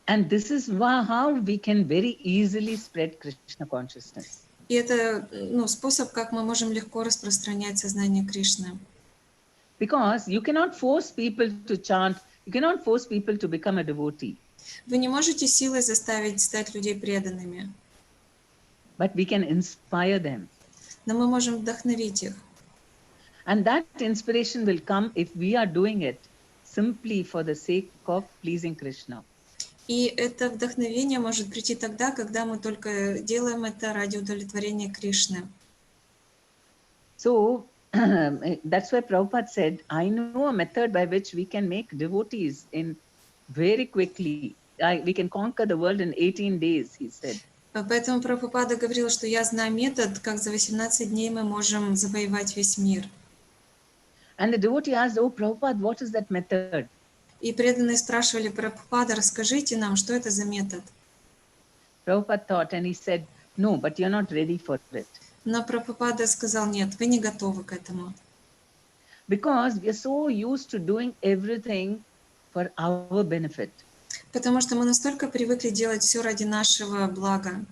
And this is how we can very easily spread Krishna consciousness. И это способ, как мы можем легко распространять сознание Кришны. Because you cannot force people to chant, you cannot force people to become a devotee. Вы не можете силой заставить стать людей преданными. But we can inspire them. Но мы можем вдохновить их. And that inspiration will come if we are doing it simply for the sake of pleasing Krishna. И это вдохновение может прийти тогда, когда мы только делаем это ради удовлетворения Кришны. So that's why Prabhupada said, I know a method by which we can make devotees in very quickly. We can conquer the world in 18 days, he said. Поэтому Прабхупада говорил, что я знаю метод, как за 18 дней мы можем завоевать весь мир. And the devotee asked, oh Prabhupada, what is that method? И преданные спрашивали Прабхупада, расскажите нам, что это за метод. Prabhupada thought and he said, no, but you're not ready for it. Но Прабхупада сказал, нет, вы не готовы к этому. Because we are so used to doing everything for our benefit. Потому что мы настолько привыкли делать все ради нашего блага.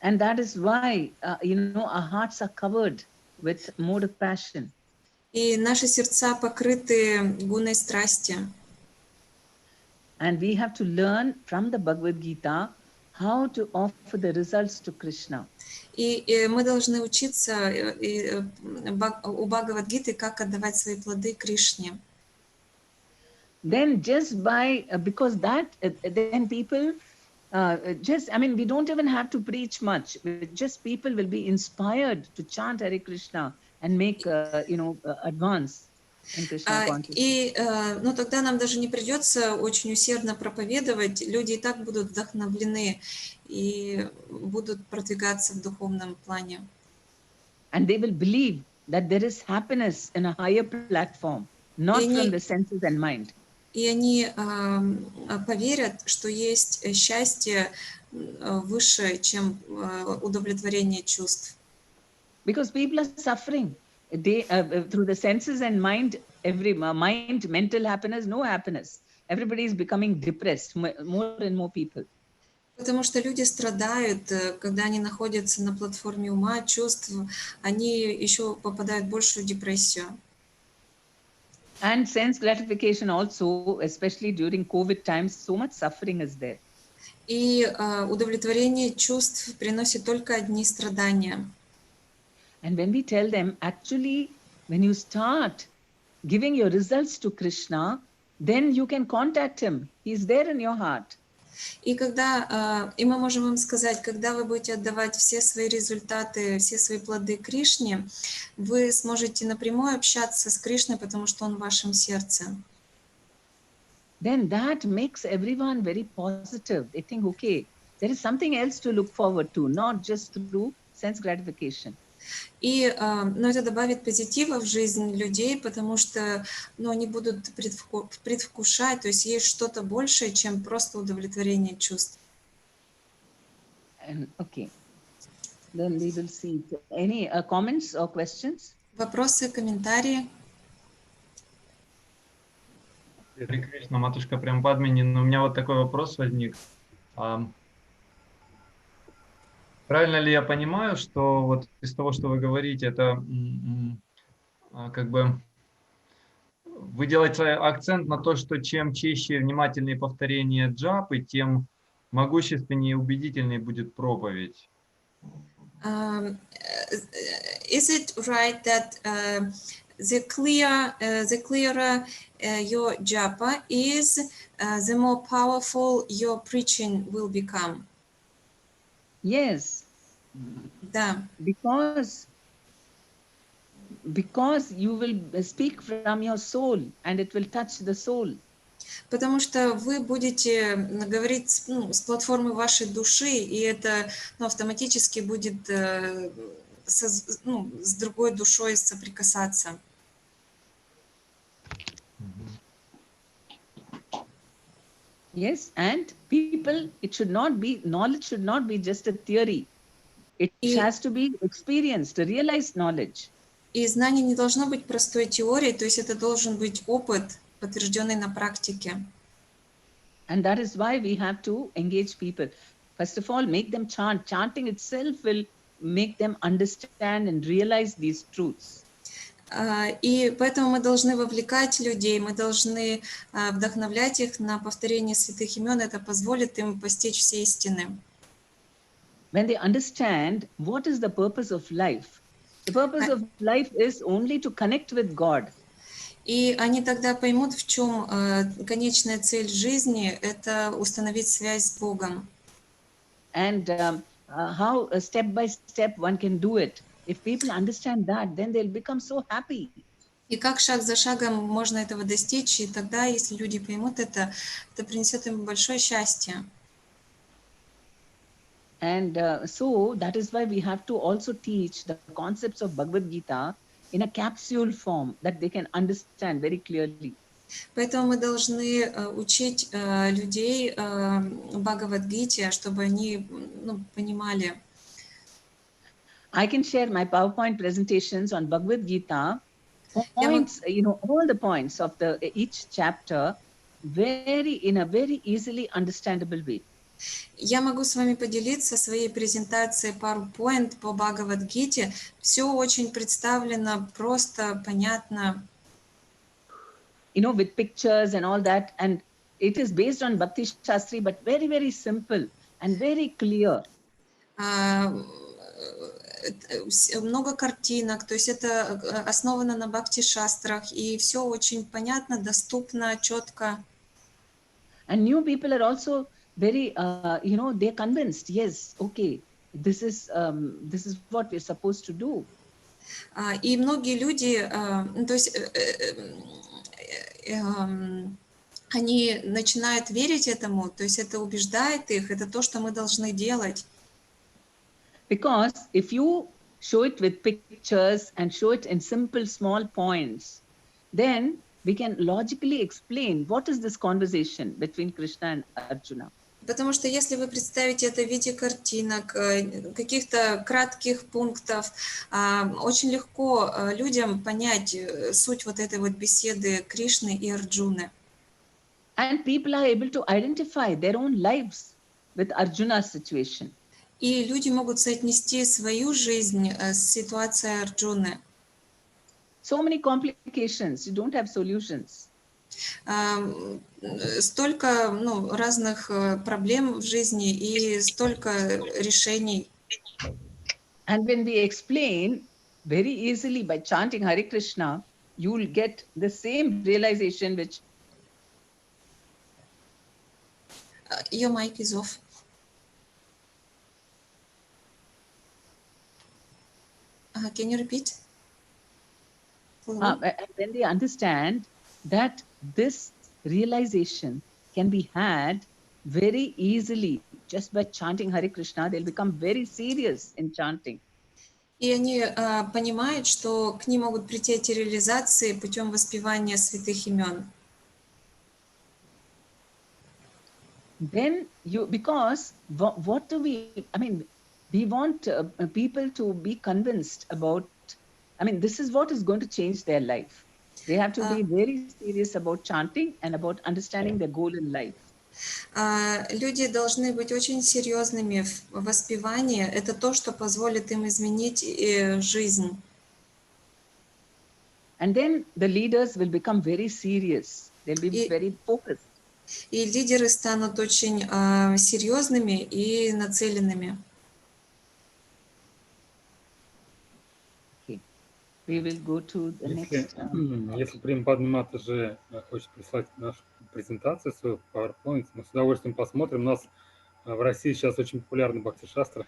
And that is why, our hearts are covered with mode of passion. И наши сердца покрыты гуной страсти. And we have to learn from the Bhagavad Gita how to offer the results to Krishna. И мы должны учиться у Бхагавад-гиты, как отдавать свои плоды Кришне. Then just because that, then people we don't even have to preach much. Just people will be inspired to chant Hare Krishna and make, advance in Krishna consciousness. И тогда нам даже не придется очень усердно проповедовать. Люди и так будут вдохновлены и будут продвигаться в духовном плане. And they will believe that there is happiness in a higher platform, not from the senses and mind. И они поверят, что есть счастье выше, чем удовлетворение чувств. Because people are suffering. They through the senses and mind, mental happiness, no happiness. Everybody is becoming depressed, more and more people. Потому что люди страдают, когда они находятся на платформе ума, чувств, они еще попадают в большую депрессию. And sense gratification also, especially during COVID times, so much suffering is there. И удовлетворение чувств приносит только одни страдания. And when we tell them, actually, when you start giving your results to Krishna, then you can contact him. He's there in your heart. И мы можем им сказать, когда вы будете отдавать все свои результаты, все свои плоды Кришне, вы сможете напрямую общаться с Кришной, потому что он в вашем сердце. Then that makes everyone very positive. They think, okay, there is something else to look forward to, not just through sense gratification. И это добавит позитива в жизнь людей, потому что они будут предвкушать, то есть есть что-то большее, чем просто удовлетворение чувств. Okay. Then we will see. Any comments or questions? Вопросы, комментарии? Харе Кришна, матушка Према Падмини, но у меня вот такой вопрос возник. Правильно ли я понимаю, что вот из того, что вы говорите, это как бы вы делаете акцент на то, что чем чаще внимательнее повторение джапы, тем могущественнее и убедительнее будет проповедь? Is it right that the clearer your japa is, the more powerful your preaching will become? Yes. Да. Because you will speak from your soul and it will touch the soul. Потому что вы будете говорить с платформы вашей души, и это автоматически будет с другой душой соприкасаться. Yes, and people, knowledge should not be just a theory. It И, has to be experienced, realized knowledge. и знание не должно быть простой теорией, то есть это должен быть опыт, подтвержденный на практике. And that is why we have to engage people. First of all, make them chant. Chanting itself will make them understand and realize these truths. И поэтому мы должны вовлекать людей, мы должны вдохновлять их на повторение святых имен. Это позволит им постичь все истины. When they understand what is the purpose of life, the purpose of life is only to connect with God. И они тогда поймут, в чем конечная цель жизни – это установить связь с Богом. And how step by step one can do it. If people understand that, then they'll become so happy. И как шаг за шагом можно этого достичь, и тогда, если люди поймут это принесет им большое счастье. And so that is why we have to also teach the concepts of Bhagavad Gita in a capsule form that they can understand very clearly. Поэтому мы должны учить людей Бхагавад-гите, чтобы они понимали. I can share my PowerPoint presentations on Bhagavad Gita, points, all the points of each chapter in a very easily understandable way. Я могу с вами поделиться своей презентацией PowerPoint по Бхагавад-гите. Все очень представлено просто, понятно. With pictures and all that. And it is based on Bhakti Shastri, but very, very simple and very clear. Много картинок, то есть это основано на бхакти-шастрах, и все очень понятно, доступно, четко. And new people are also very, they're convinced, yes, okay, this is what we're supposed to do. И многие люди, то есть они начинают верить этому, то есть это убеждает их, это то, что мы должны делать. Because if you show it with pictures and show it in simple, small points, then we can logically explain what is this conversation between Krishna and Arjuna. Потому что если вы представите это в виде картинок, каких-то кратких пунктов, очень легко людям понять суть вот этой вот беседы Кришны и Арджуны. And people are able to identify their own lives with Arjuna's situation. И люди могут соотнести свою жизнь с ситуацией Арджуны. So many complications, you don't have solutions. Столько разных проблем в жизни и столько решений. And when we explain very easily by chanting Hare Krishna, you will get the same realization which... Your mic is off. Can you repeat? When they understand that this realization can be had very easily just by chanting Hare Krishna, they'll become very serious in chanting. И они понимают, что к ним могут прийти эти реализации путем воспевания святых имен. Then because what do we want people to be convinced about, this is what is going to change their life. They have to be very serious about chanting and about understanding their goal in life. Люди должны быть очень серьезными в воспевании. Это то, что позволит им изменить жизнь. And then the leaders will become very serious. They'll be very focused. И лидеры станут очень серьезными и нацеленными. We will go to the next. Если Према Падмини же хочет прислать нашу презентацию, свою PowerPoint, мы с удовольствием посмотрим. У нас в России сейчас очень популярны бхакти-шастры.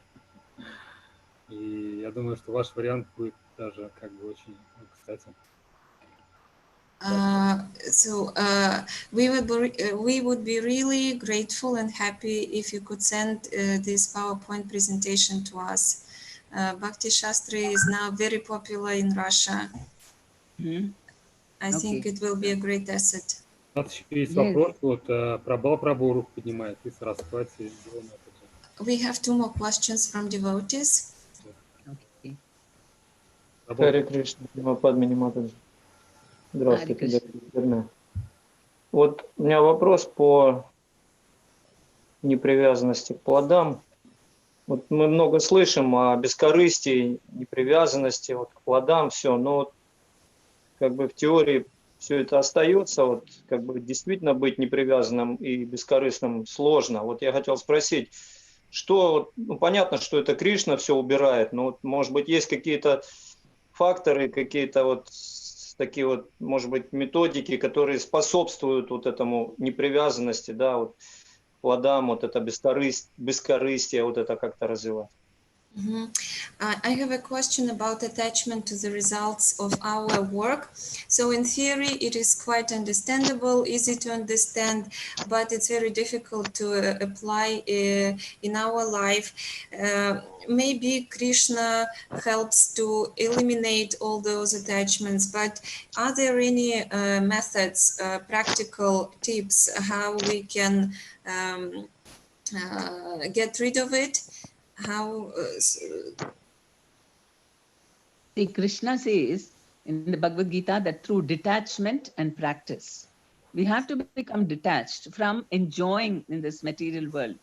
И я думаю, что ваш вариант будет даже очень кстати. We would be really grateful and happy if you could send this PowerPoint presentation to us. Bhakti Shastra is now very popular in Russia. I think it will be a great asset. нас еще есть Yes. вопрос, вот Прабху руку поднимает из Сарасвати. We have 2 more questions from devotees. Okay. Харе Кришна, Према Падмини Матаджи. Здравствуйте, Krishna. дорогие преданные. Вот у меня вопрос по непривязанности к плодам. Вот мы много слышим о бескорыстии, непривязанности вот к плодам, все, но вот как бы в теории все это остается, вот как бы действительно быть непривязанным и бескорыстным сложно. Вот я хотел спросить, что, ну понятно, что это Кришна все убирает, но вот, может быть, есть какие-то факторы, какие-то вот такие вот, может быть, методики, которые способствуют вот этому непривязанности, да, вот плодам, вот это бескорыстие, вот это как-то развивать. I have a question about attachment to the results of our work. So in theory, it is quite understandable, easy to understand, but it's very difficult to apply in our life. Maybe Krishna helps to eliminate all those attachments, but are there any methods, practical tips, how we can get rid of it? How See, Krishna says in the Bhagavad Gita that through detachment and practice, we have to become detached from enjoying in this material world.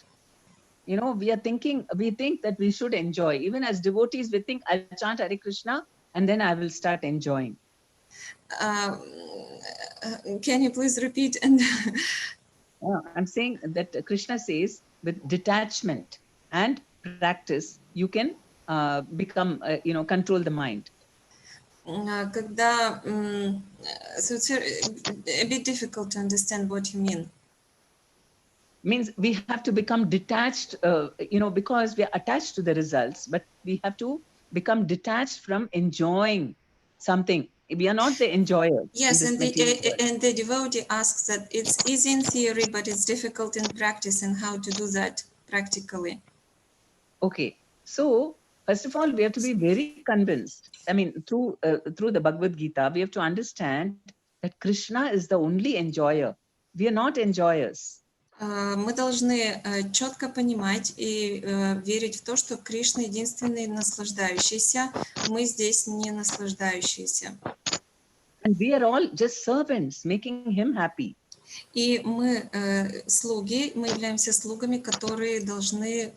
You know, we think that we should enjoy. Even as devotees, we think I'll chant Hare Krishna and then I will start enjoying. can you please repeat? And I'm saying that Krishna says with detachment and practice, you can become, control the mind. когда so it's a bit difficult to understand what you mean. Means we have to become detached, because we are attached to the results, but we have to become detached from enjoying something. We are not the enjoyers. Yes, in this material world. and the devotee asks that it's easy in theory, but it's difficult in practice, and how to do that practically. Okay, so first of all, we have to be very convinced. I mean, through the Bhagavad Gita, we have to understand that Krishna is the only enjoyer. We are not enjoyers. Мы должны четко понимать и верить в то, что Кришна единственный наслаждающийся, мы здесь не наслаждающиеся. And we are all just servants, making him happy. И мы слуги, мы являемся слугами, которые должны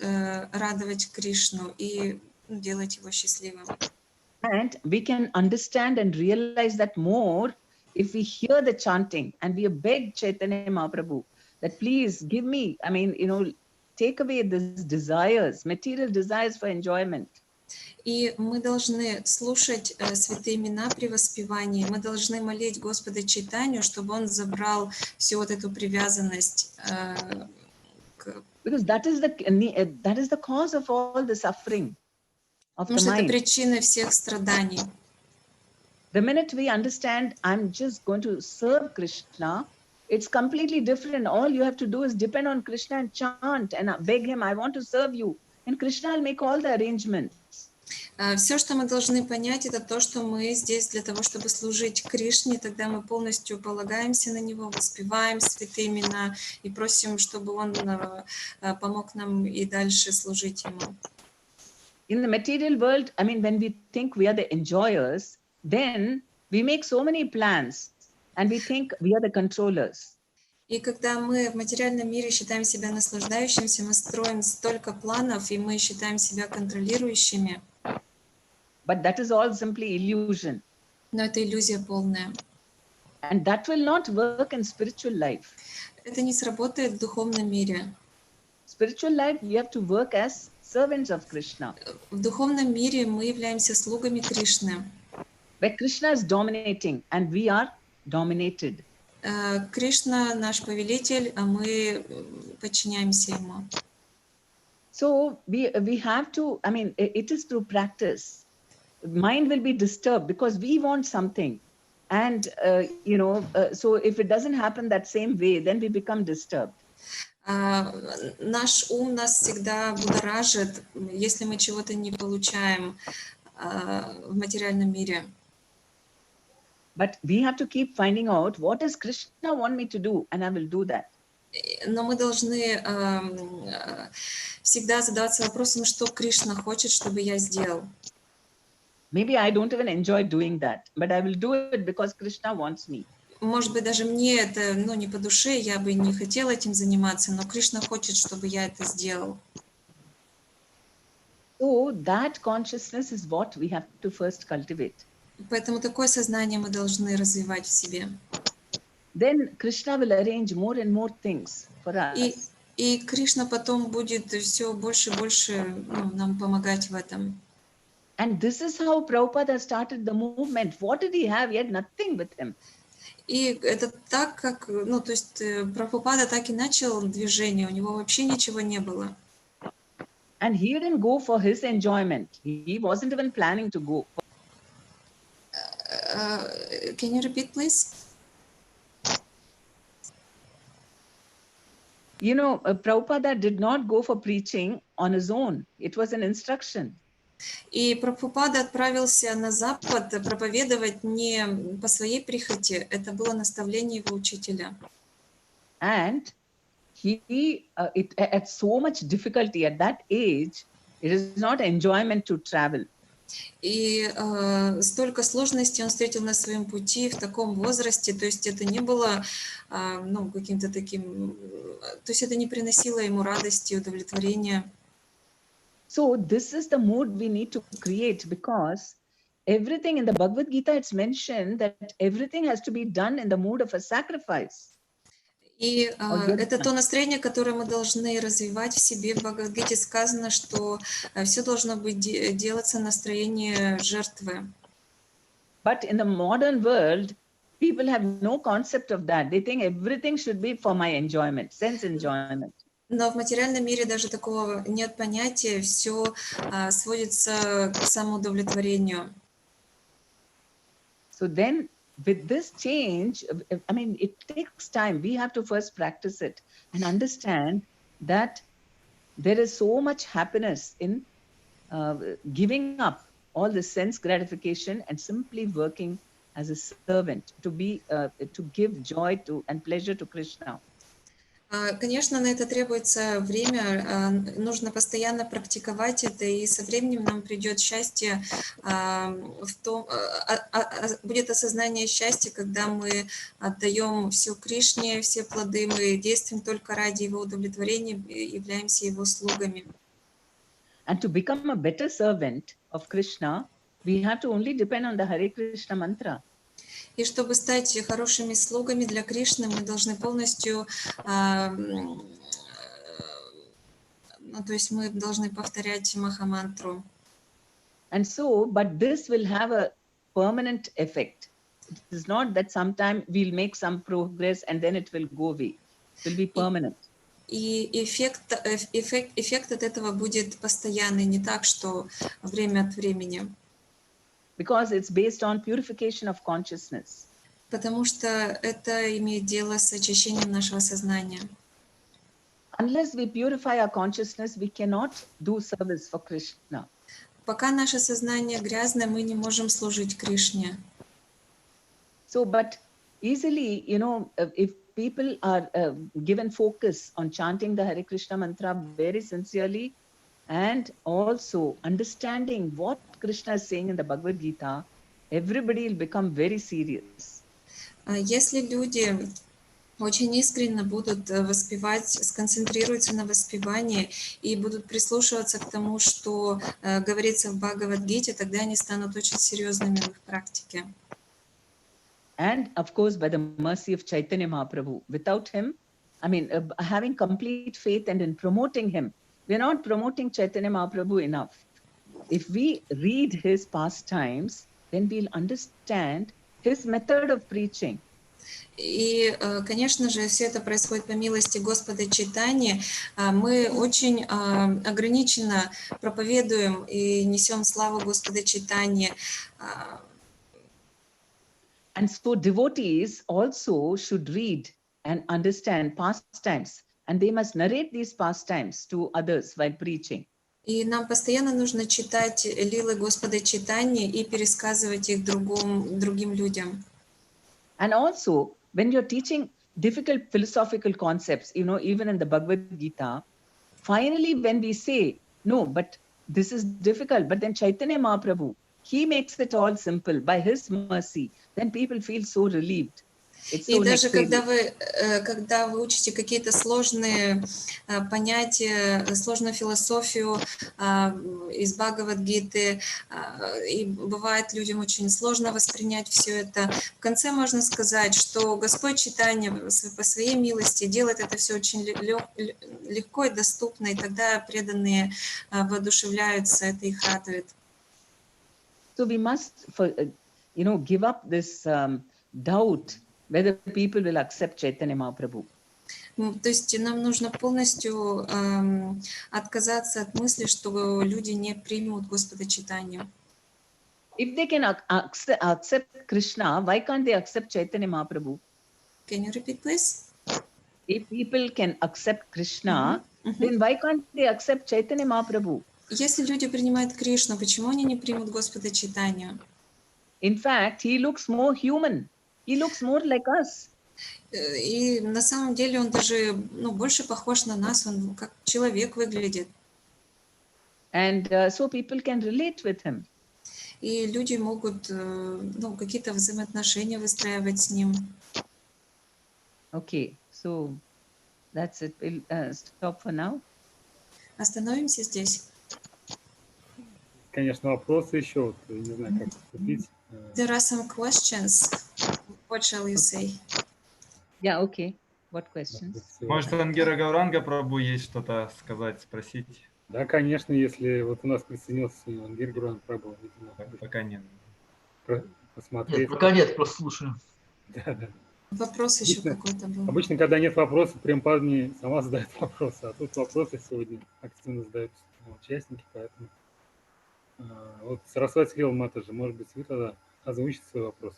радовать Кришну и делать его счастливым. And we can understand and realize that more if we hear the chanting and we beg Chaitanya Mahaprabhu that please give me, take away these desires, material desires for enjoyment. И мы должны слушать святые имена при воспевании, мы должны молить Господа Чайтанью, чтобы он забрал всю вот эту привязанность к... Because that is the cause of all the suffering of Потому the что это mind. причина всех страданий. The minute we understand I'm just going to serve Krishna, it's completely different. All you have to do is depend on Krishna and chant and beg him, I want to serve you. And Krishna will make all the arrangements. Все, что мы должны понять, это то, что мы здесь для того, чтобы служить Кришне, тогда мы полностью полагаемся на Него, воспеваем святые имена и просим, чтобы Он помог нам и дальше служить Ему. In the material world, when we think we are the enjoyers, then we make so many plans and we think we are the controllers. И когда мы в материальном мире считаем себя наслаждающимся, мы строим столько планов, и мы считаем себя контролирующими. But that is all simply illusion. Но это иллюзия полная. And that will not work in spiritual life. Это не сработает в духовном мире. Spiritual life, you have to work as servants of Krishna. В духовном мире мы являемся слугами Кришны. Where Krishna is dominating and we are dominated. Кришна наш повелитель, а мы подчиняемся ему. So we have to, it is through practice. Mind will be disturbed because we want something. And, so if it doesn't happen that same way, then we become disturbed. Наш ум нас всегда будоражит, если мы чего-то не получаем в материальном мире. But we have to keep finding out what does Krishna want me to do, and I will do that. Но мы должны всегда задаваться вопросом, что Кришна хочет, чтобы я сделал. Maybe I don't even enjoy doing that, but I will do it because Krishna wants me. Может быть, даже мне это не по душе, я бы не хотела этим заниматься, но Кришна хочет, чтобы я это сделал. So that consciousness is what we have to first cultivate. Поэтому такое сознание мы должны развивать в себе. Then Krishna will arrange more and more things for us. И Кришна потом будет все больше и больше нам помогать в этом. And this is how Prabhupada started the movement. What did he have? He had nothing with him. И это так, как, то есть Прабхупада так и начал движение, у него вообще ничего не было. And he didn't go for his enjoyment. He wasn't even planning to go. Can you repeat, please? You know, Prabhupada did not go for preaching on his own. It was an instruction. И Прабхупада отправился на Запад проповедовать не по своей прихоти, это было наставление его учителя. And it had so much difficulty at that age. It is not enjoyment to travel. И столько сложностей он встретил на своем пути в таком возрасте, то есть это не было каким-то таким, то есть это не приносило ему радости, удовлетворения. So this is the mood we need to create, because everything in the Bhagavad Gita, it's mentioned that everything has to be done in the mood of a sacrifice. И это то настроение, которое мы должны развивать в себе. В Бхагавад-гите сказано, что все должно быть делаться настроение жертвы. But in the modern world, people have no concept of that. They think everything should be for my enjoyment, sense enjoyment. Но в материальном мире даже такого нет понятия, все сводится к самоудовлетворению. So then, with this change, I mean, it takes time. We have to first practice it and understand that there is so much happiness in giving up all the sense gratification and simply working as a servant to give joy to and pleasure to Krishna. Конечно, на это требуется время, нужно постоянно практиковать это, и со временем нам придет счастье в том, будет осознание счастья, когда мы отдаем все Кришне, все плоды, мы действуем только ради его удовлетворения, являемся его слугами. And to become a better servant of Krishna, we have to only depend on the Hare Krishna mantra. И чтобы стать хорошими слугами для Кришны, мы должны полностью, то есть мы должны повторять Махамантру. And so, but this will have a permanent effect. It is not that sometime we'll make some progress and then it will go away. It will be permanent. И эффект от этого будет постоянный, не так, что время от времени. Because it's based on purification of consciousness. Потому что это имеет дело с очищением нашего сознания. Unless we purify our consciousness, we cannot do service for Krishna. Пока наше сознание грязное, мы не можем служить Кришне. So, but easily, you know, if people are given focus on chanting the Hare Krishna mantra very sincerely, and also understanding what Krishna is saying in the Bhagavad Gita, everybody will become very serious. Если люди очень искренне будут воспевать, сконцентрируются на воспевании и будут прислушиваться к тому, что говорится в Бхагавад-гите, тогда они станут очень серьезными в их практике. And of course, by the mercy of Chaitanya Mahaprabhu, without him, I mean, having complete faith and in promoting him, we're not promoting Chaitanya Mahaprabhu enough. If we read his pastimes, then we'll understand his method of preaching. И, конечно же, все это происходит по милости Господа Чайтаньи. Мы очень ограниченно проповедуем и несем славу Господа Чайтаньи. And so devotees also should read and understand pastimes, and they must narrate these pastimes to others while preaching. И нам постоянно нужно читать лилы Господа Чайтаньи и пересказывать их другим людям. And also, when you're teaching difficult philosophical concepts, even in the Bhagavad Gita, finally, when we say, no, but this is difficult, but then Chaitanya Mahaprabhu, he makes it all simple by his mercy, then people feel so relieved. It's И so даже nectarian. когда вы учите какие-то сложные понятия, сложную философию из Бхагавад-гиты, и бывает людям очень сложно воспринять все это, в конце можно сказать, что Господь Чайтанья по своей милости делает это все очень легко и доступно, и тогда преданные воодушевляются, это их радует. So we must, give up this doubt whether people will accept Chaitanya Mahaprabhu. То есть нам нужно полностью отказаться от мысли, что люди не примут Господа Чайтанью. If they can accept Krishna, why can't they accept Chaitanya Mahaprabhu? Can you repeat, please? If people can accept Krishna, then why can't they accept Chaitanya Mahaprabhu? Если люди принимают Кришну, почему они не примут Господа Чайтанью? In fact, he looks more human. He looks more like us. И на самом деле он даже больше похож на нас, он как человек выглядит. And so people can relate with him. И люди могут какие-то взаимоотношения выстраивать с ним. Okay, so that's it. We'll stop for now. Остановимся здесь. Конечно, вопросы еще, не знаю, как вступить. There are some questions. What shall you say? Yeah, okay. What questions? Может, Ангира Гауранга Прабху есть что-то сказать, спросить? Да, конечно, если вот у нас присоединился Ангир Гауранга Прабху, видимо, Пока нет. Посмотреть. Нет, пока нет, просто слушаю. Да. Вопрос еще какой-то был. Обычно, когда нет вопросов, Према Падмини сама задает вопросы, а тут вопросы сегодня активно задают участники, поэтому вот Сарасвати Хилл Матаджи, может быть, вы тогда озвучите свой вопрос.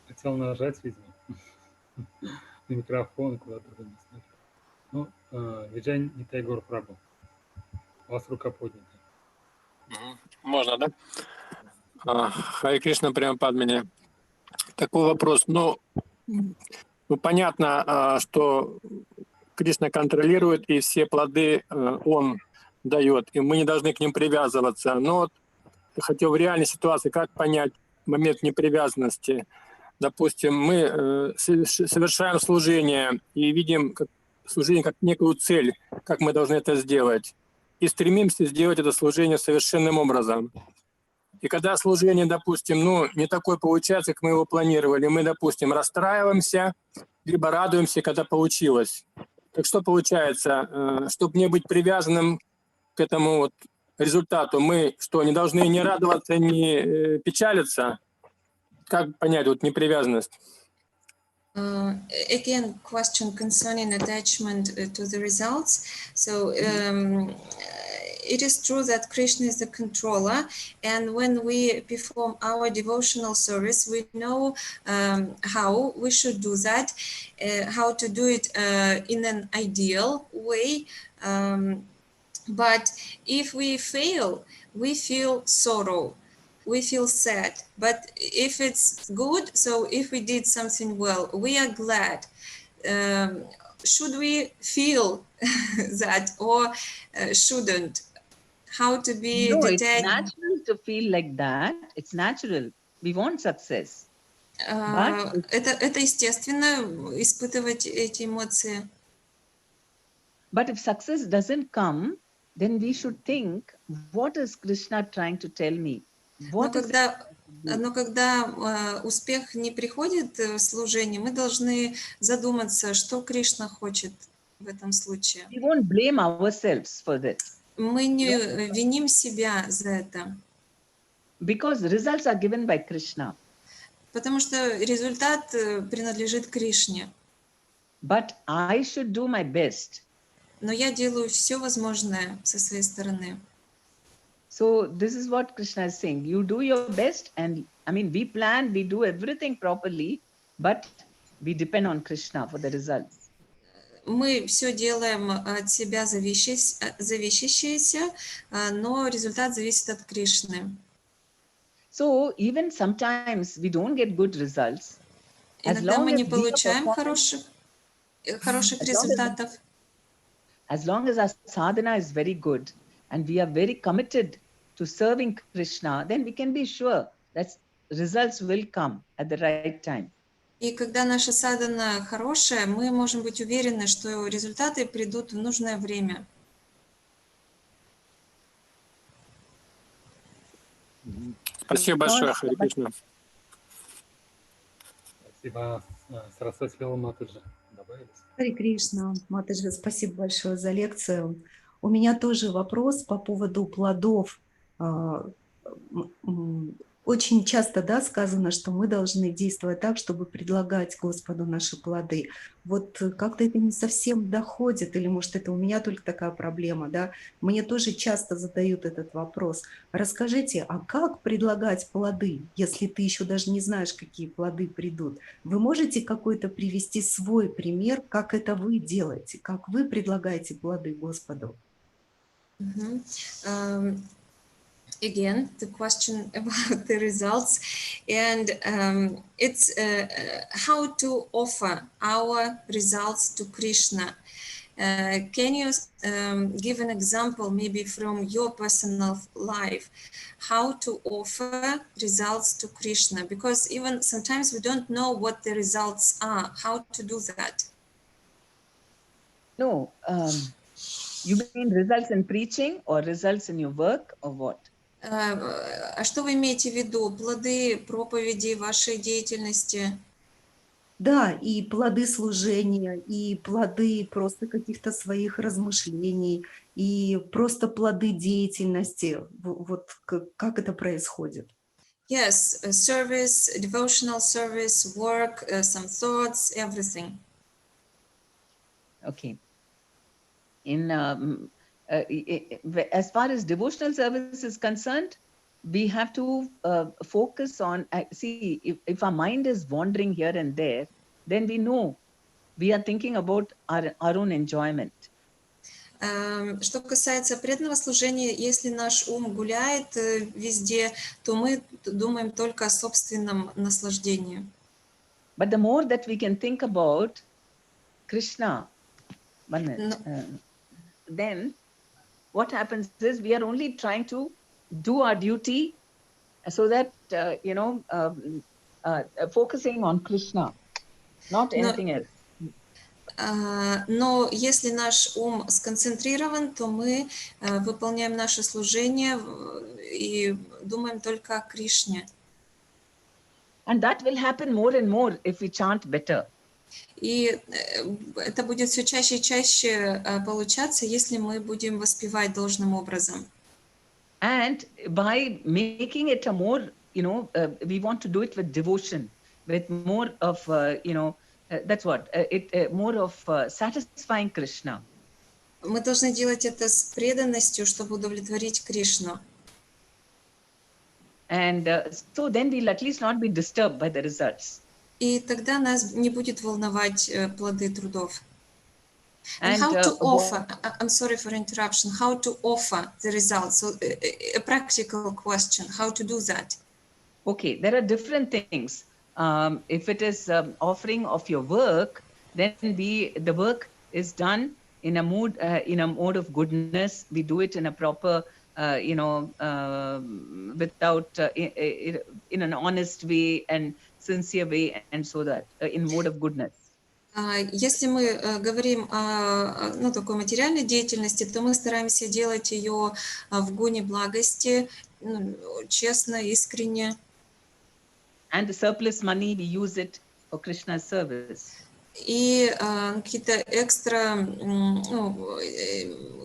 Хотел нажать, видимо, на микрофон и куда-то не знаю. Виджай Нитайгор Прабху, у вас рука поднята. Можно, да? Харе Кришна, Према Падмини. Такой вопрос. Понятно, что Кришна контролирует, и все плоды Он дает, и мы не должны к ним привязываться. Но я хотел в реальной ситуации, как понять момент непривязанности. Допустим, мы совершаем служение и видим служение как некую цель, как мы должны это сделать. И стремимся сделать это служение совершенным образом. И когда служение, допустим, не такое получается, как мы его планировали, мы, допустим, расстраиваемся, либо радуемся, когда получилось. Так что получается? Чтобы не быть привязанным к этому результату, мы что, не должны не радоваться, не печалиться? Как понять непривязанность? Again, question concerning attachment to the results. So it is true that Krishna is the controller, and when we perform our devotional service, we know how we should do that, how to do it in an ideal way. But if we fail, we feel sorrow. We feel sad, but if it's good, so if we did something well, we are glad. Should we feel that or shouldn't? How to be detached? It's natural to feel like that. It's natural. We want success. Это естественно, испытывать эти эмоции. But if success doesn't come, then we should think, what is Krishna trying to tell me? Но когда успех не приходит в служении, мы должны задуматься, что Кришна хочет в этом случае. We won't blame ourselves for this. Мы не виним себя за это. Because results are given by Krishna. Потому что результат принадлежит Кришне. But I should do my best. Но я делаю все возможное со своей стороны. So this is what Krishna is saying. You do your best, and we plan, we do everything properly, but we depend on Krishna for the results. мы все делаем от себя зависящееся, но результат зависит от Кришны. So even sometimes we don't get good results. As Иногда мы long не as we are получаем performing, хороших as результатов. long as our sadhana is very good and we are very committed to serving Krishna, then we can be sure that results will come at the right time. И когда наша садхана хорошая, мы можем быть уверены, что результаты придут в нужное время. Спасибо большое, Хари Кришна. Спасибо. Сарасвати Хилл Матаджи. Добавились? Хари Кришна, Матаджи, спасибо большое за лекцию. У меня тоже вопрос по поводу плодов. Очень часто, да, сказано, что мы должны действовать так, чтобы предлагать Господу наши плоды. Вот как-то это не совсем доходит, или, может, это у меня только такая проблема, да? Мне тоже часто задают этот вопрос. Расскажите, а как предлагать плоды, если ты еще даже не знаешь, какие плоды придут? Вы можете какой-то привести свой пример, как это вы делаете, как вы предлагаете плоды Господу? Again, the question about the results, and it's how to offer our results to Krishna. Can you give an example, maybe from your personal life, how to offer results to Krishna? Because even sometimes we don't know what the results are, how to do that. No, you mean results in preaching or results in your work or what? А что вы имеете в виду? Плоды проповеди вашей деятельности? Да, и плоды служения, и плоды просто каких-то своих размышлений, и просто плоды деятельности. Вот как это происходит? Yes, service, devotional service, work, some thoughts, everything. Okay. As far as devotional service is concerned, we have to focus on, see, if our mind is wandering here and there, then we know we are thinking about our own enjoyment. Что касается преданного служения, если наш ум гуляет везде, то мы думаем только о собственном наслаждении. But the more that we can think about Krishna, then what happens is we are only trying to do our duty so that, focusing on Krishna, not anything else. Но если наш ум сконцентрирован, то мы выполняем наше служение и думаем только о Кришне. And that will happen more and more if we chant better. И это будет все чаще и чаще получаться, если мы будем воспевать должным образом. And by making it a more, we want to do it with devotion, with more of, that's what, more of satisfying Krishna. Мы должны делать это с преданностью, чтобы удовлетворить Кришну. And so then we'll at least not be disturbed by the results. И тогда нас не будет волновать плоды трудов. And And how to offer, I'm sorry for interruption, how to offer the results? So a practical question, how to do that? Okay, there are different things. If it is offering of your work, then the work is done in a mood of goodness. We do it in a proper, without, in an honest way and sincere way, and so that in mode of goodness. Если мы говорим о такой материальной деятельности, то мы стараемся делать ее в гуне благости, честно, искренне. And the surplus money, we use it for Krishna's service. И какие-то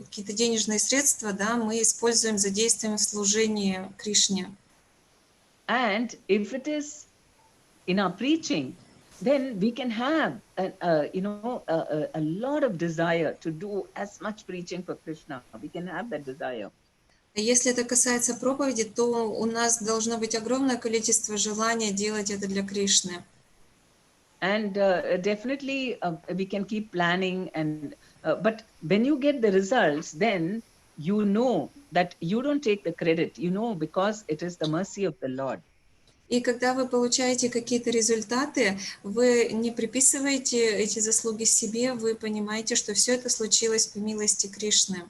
какие-то денежные средства, да, мы используем, задействуем в служении Кришне. And if it is in our preaching, then we can have a lot of desire to do as much preaching for Krishna. We can have that desire. Если это касается проповеди, то у нас должно быть огромное количество желания делать это для Кришны. And definitely we can keep planning, and but when you get the results, then you know that you don't take the credit, you know, because it is the mercy of the Lord. И когда вы получаете какие-то результаты, вы не приписываете эти заслуги себе, вы понимаете, что все это случилось по милости Кришны.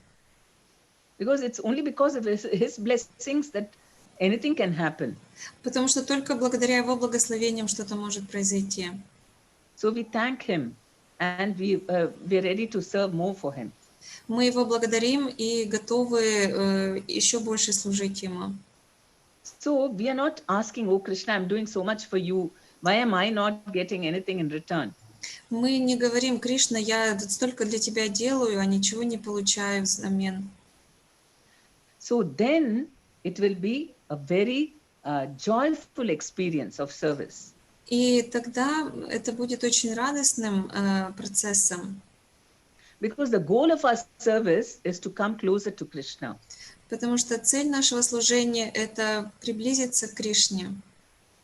Because it's only because of his blessings that anything can happen. Потому что только благодаря Его благословениям что-то может произойти. So we thank him, and we're ready to serve more for him. Мы Его благодарим и готовы еще больше служить Ему. So we are not asking, oh Krishna, I'm doing so much for you. Why am I not getting anything in return? Мы не говорим: Кришна, я столько для тебя делаю, а ничего не получаю взамен. So then it will be a very joyful experience of service. И тогда это будет очень радостным процессом. Because the goal of our service is to come closer to Krishna. Потому что цель нашего служения – это приблизиться к Кришне.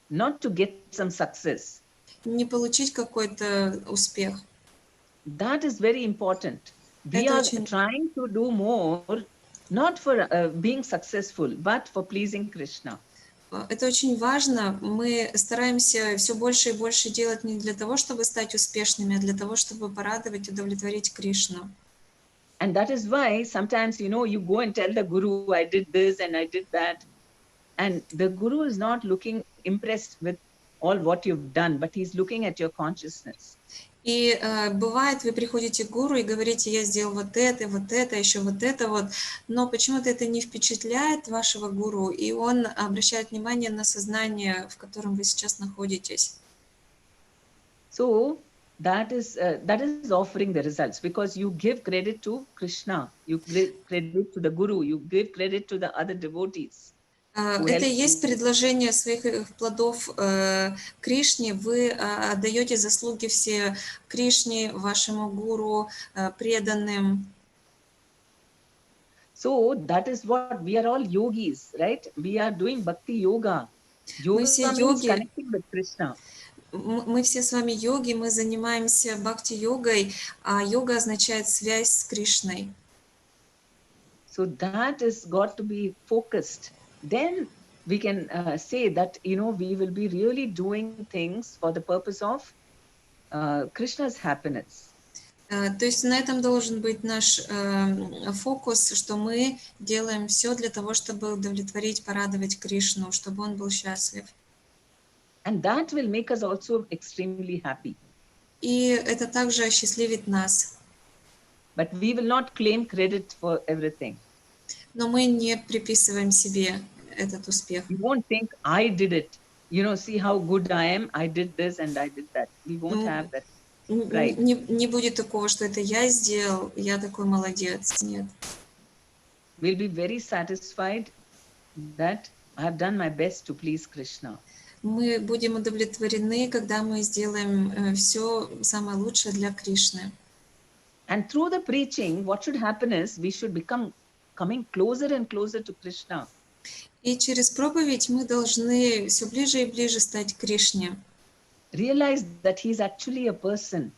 Not to get some success. Не получить какой-то успех. That is very important. We are trying to do more, not for being successful, but for pleasing Krishna. Это очень важно. Мы стараемся все больше и больше делать не для того, чтобы стать успешными, а для того, чтобы порадовать и удовлетворить Кришну. And that is why sometimes, you know, you go and tell the Guru, I did this and I did that. And the Guru is not looking impressed with all what you've done, but he's looking at your consciousness. И бывает, вы приходите к гуру и говорите: я сделал вот это, еще вот это вот, но почему-то это не впечатляет вашего гуру, и он обращает внимание на сознание, в котором вы сейчас находитесь. So that is offering the results, because you give credit to Krishna, you give credit to the Guru, you give credit to the other devotees. Это и есть предложение своих плодов Кришне. Вы отдаете заслуги все Кришне, вашему гуру, преданным. So that is what we are all yogis, right? We are doing bhakti yoga. Yoga means connecting with Krishna. Мы все с вами йоги, мы занимаемся бхакти-йогой, а йога означает связь с Кришной. So that is got to be focused. Then we can say that, you know, we will be really doing things for the purpose of Krishna's happiness. То есть на этом должен быть наш фокус, что мы делаем все для того, чтобы удовлетворить, порадовать Кришну, чтобы он был счастлив. And that will make us also extremely happy. И это также осчастливит нас. But we will not claim credit for everything. Но мы не приписываем себе этот успех. We won't think, I did it. You know, see how good I am. I did this and I did that. We won't have that. Right. Не будет такого, что это я сделал, я такой молодец. Нет. We'll be very satisfied that I have done my best to please Krishna. Мы будем удовлетворены, когда мы сделаем все самое лучшее для Кришны. And through the preaching, what should happen is we should become coming closer and closer to Krishna. И через проповедь мы должны все ближе и ближе стать к Кришне. Realize that he is actually a person.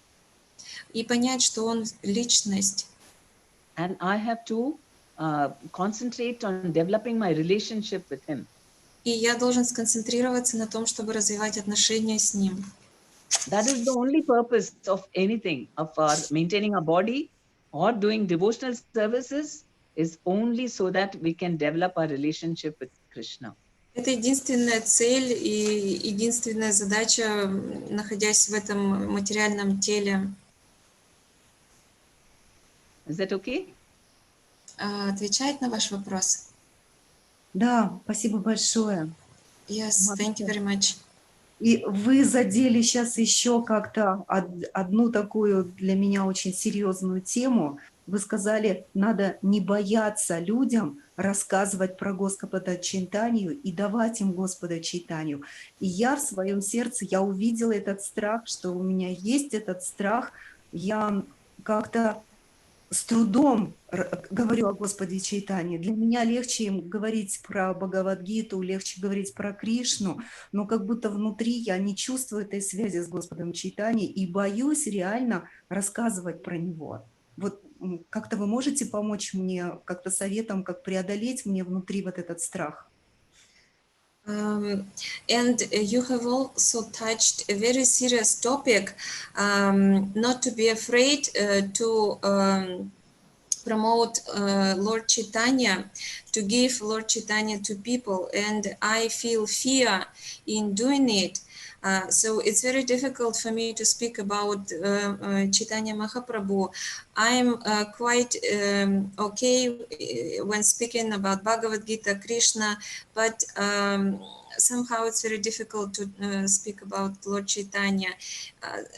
И понять, что он личность. And I have to concentrate on developing my relationship with him. И я должен сконцентрироваться на том, чтобы развивать отношения с ним. That is the only purpose of anything, of our maintaining our body or doing devotional services, is only so that we can develop our relationship with Krishna. Это единственная цель и единственная задача, находясь в этом материальном теле. Is that okay? Отвечает на ваш вопрос? Да, спасибо большое. Yes, thank you very much. И вы задели сейчас еще как-то одну такую для меня очень серьезную тему. Вы сказали, надо не бояться людям рассказывать про Господа Чайтанью и давать им Господа Чайтанью. И я в своем сердце, я увидела этот страх, что у меня есть этот страх. Я как-то с трудом говорю о Господе Чайтанье. Для меня легче им говорить про Бхагавад-гиту, легче говорить про Кришну, но как будто внутри я не чувствую этой связи с Господом Чайтаньей и боюсь реально рассказывать про него. Вот как-то вы можете помочь мне как-то советом, как преодолеть мне внутри вот этот страх? And you have also touched a very serious topic, not to be afraid to promote Lord Chaitanya, to give Lord Chaitanya to people, and I feel fear in doing it. So it's very difficult for me to speak about Chaitanya Mahaprabhu. I'm quite okay when speaking about Bhagavad Gita, Krishna, but somehow it's very difficult to speak about Lord Chaitanya.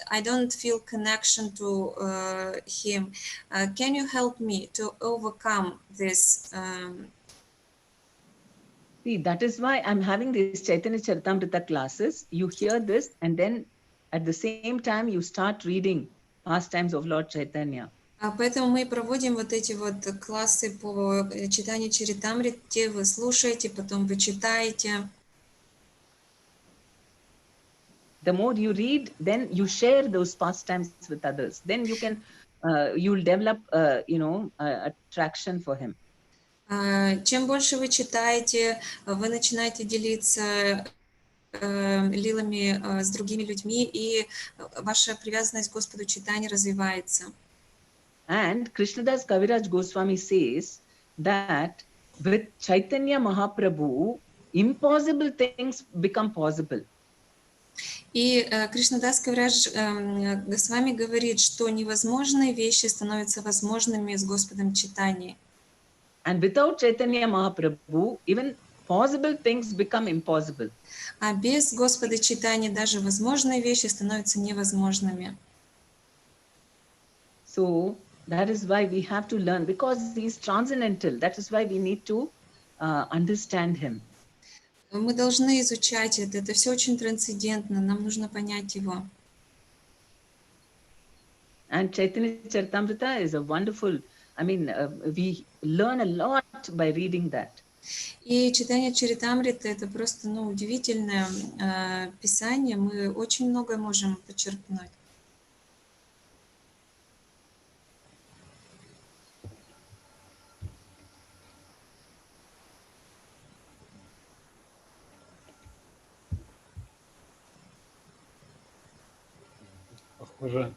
I don't feel connection to him. Can you help me to overcome this? See, that is why I'm having these Chaitanya Charitamrita classes. You hear this, and then at the same time, you start reading pastimes of Lord Chaitanya. Поэтому мы проводим вот эти вот классы по читанию Чаритамрити. Вы слушаете, потом вы читаете. The more you read, then you share those pastimes with others. Then you can, you'll develop, attraction for him. Чем больше вы читаете, вы начинаете делиться лилами с другими людьми, и ваша привязанность к Господу Чайтанье развивается. And Krishnadas Kaviraj Goswami says that with Chaitanya Mahaprabhu, impossible things become possible. И Кришнадас Кавирадж Госвами говорит, что невозможные вещи становятся возможными с Господом Чайтаньей. And without Chaitanya Mahaprabhu, even possible things become impossible. А без Господа Чайтаньи даже возможные вещи становятся невозможными. So that is why we have to learn, because he is transcendental. That is why we need to understand him. Мы должны изучать это. Это все очень трансцендентно. Нам нужно понять его. And Chaitanya Charitamrita is a wonderful, we learn a lot by reading that. И читание Чаритамриты — это просто удивительное писание. Мы очень многое можем почерпнуть. Похоже,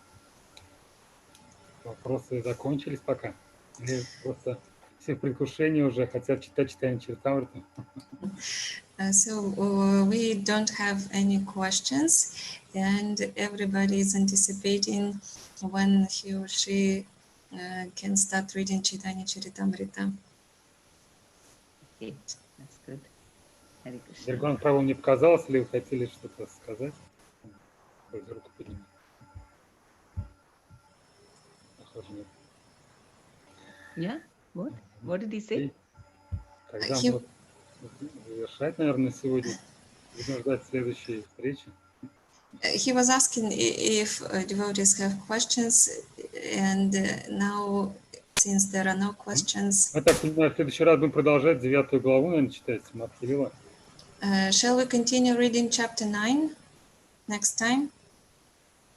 вопросы закончились пока. Или просто все в предвкушении уже хотят читать читание Чаритамриту. So we don't have any questions, and everybody is anticipating when he or she can start reading Chaitanya Charitamrita. Okay, that's good. Hare Krishna. Дергон, право мне показалось, или вы хотели что-то сказать? Руку поднимите. Похоже, нет. Yeah, what? What did he say? Тогда мы завершать, наверное, сегодня. Будем ждать следующей встречи. He was asking if devotees have questions, and now, since there are no questions, Я так понимаю, в следующий раз будем продолжать 9 главу, наверное, читать Мадхилила. shall we continue reading chapter 9 next time?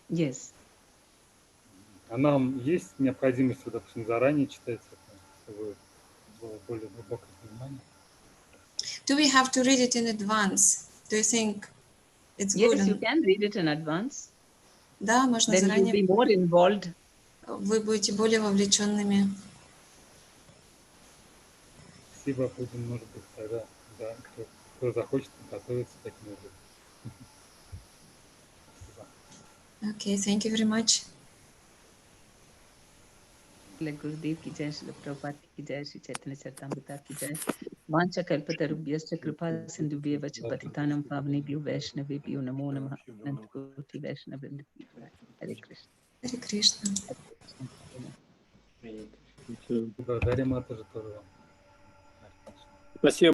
Yes. А нам есть необходимость, допустим, заранее читать, чтобы было более глубокое понимание? Do we have to read it in advance? Do you think it's good? Yes, you can read it in advance. Да, можно Then you'll заранее. be more involved. Вы будете более вовлеченными. Спасибо, будем, может быть, тогда, да, кто захочет готовиться таким образом. Okay, thank you very much. Gurudev ki jai, Srila Prabhupada ki jai, Shri Chaitanya Charitamrita ki jai. Vancha kalpatarubhyascha kripa sindhubhya vacha patitanam pavanebhyo vaishnavebhyo namo namah. Antakoti Vaishnavrinda ki jai. Hare Krishna. Hare Krishna. Благодарим, это же тоже вам. Спасибо.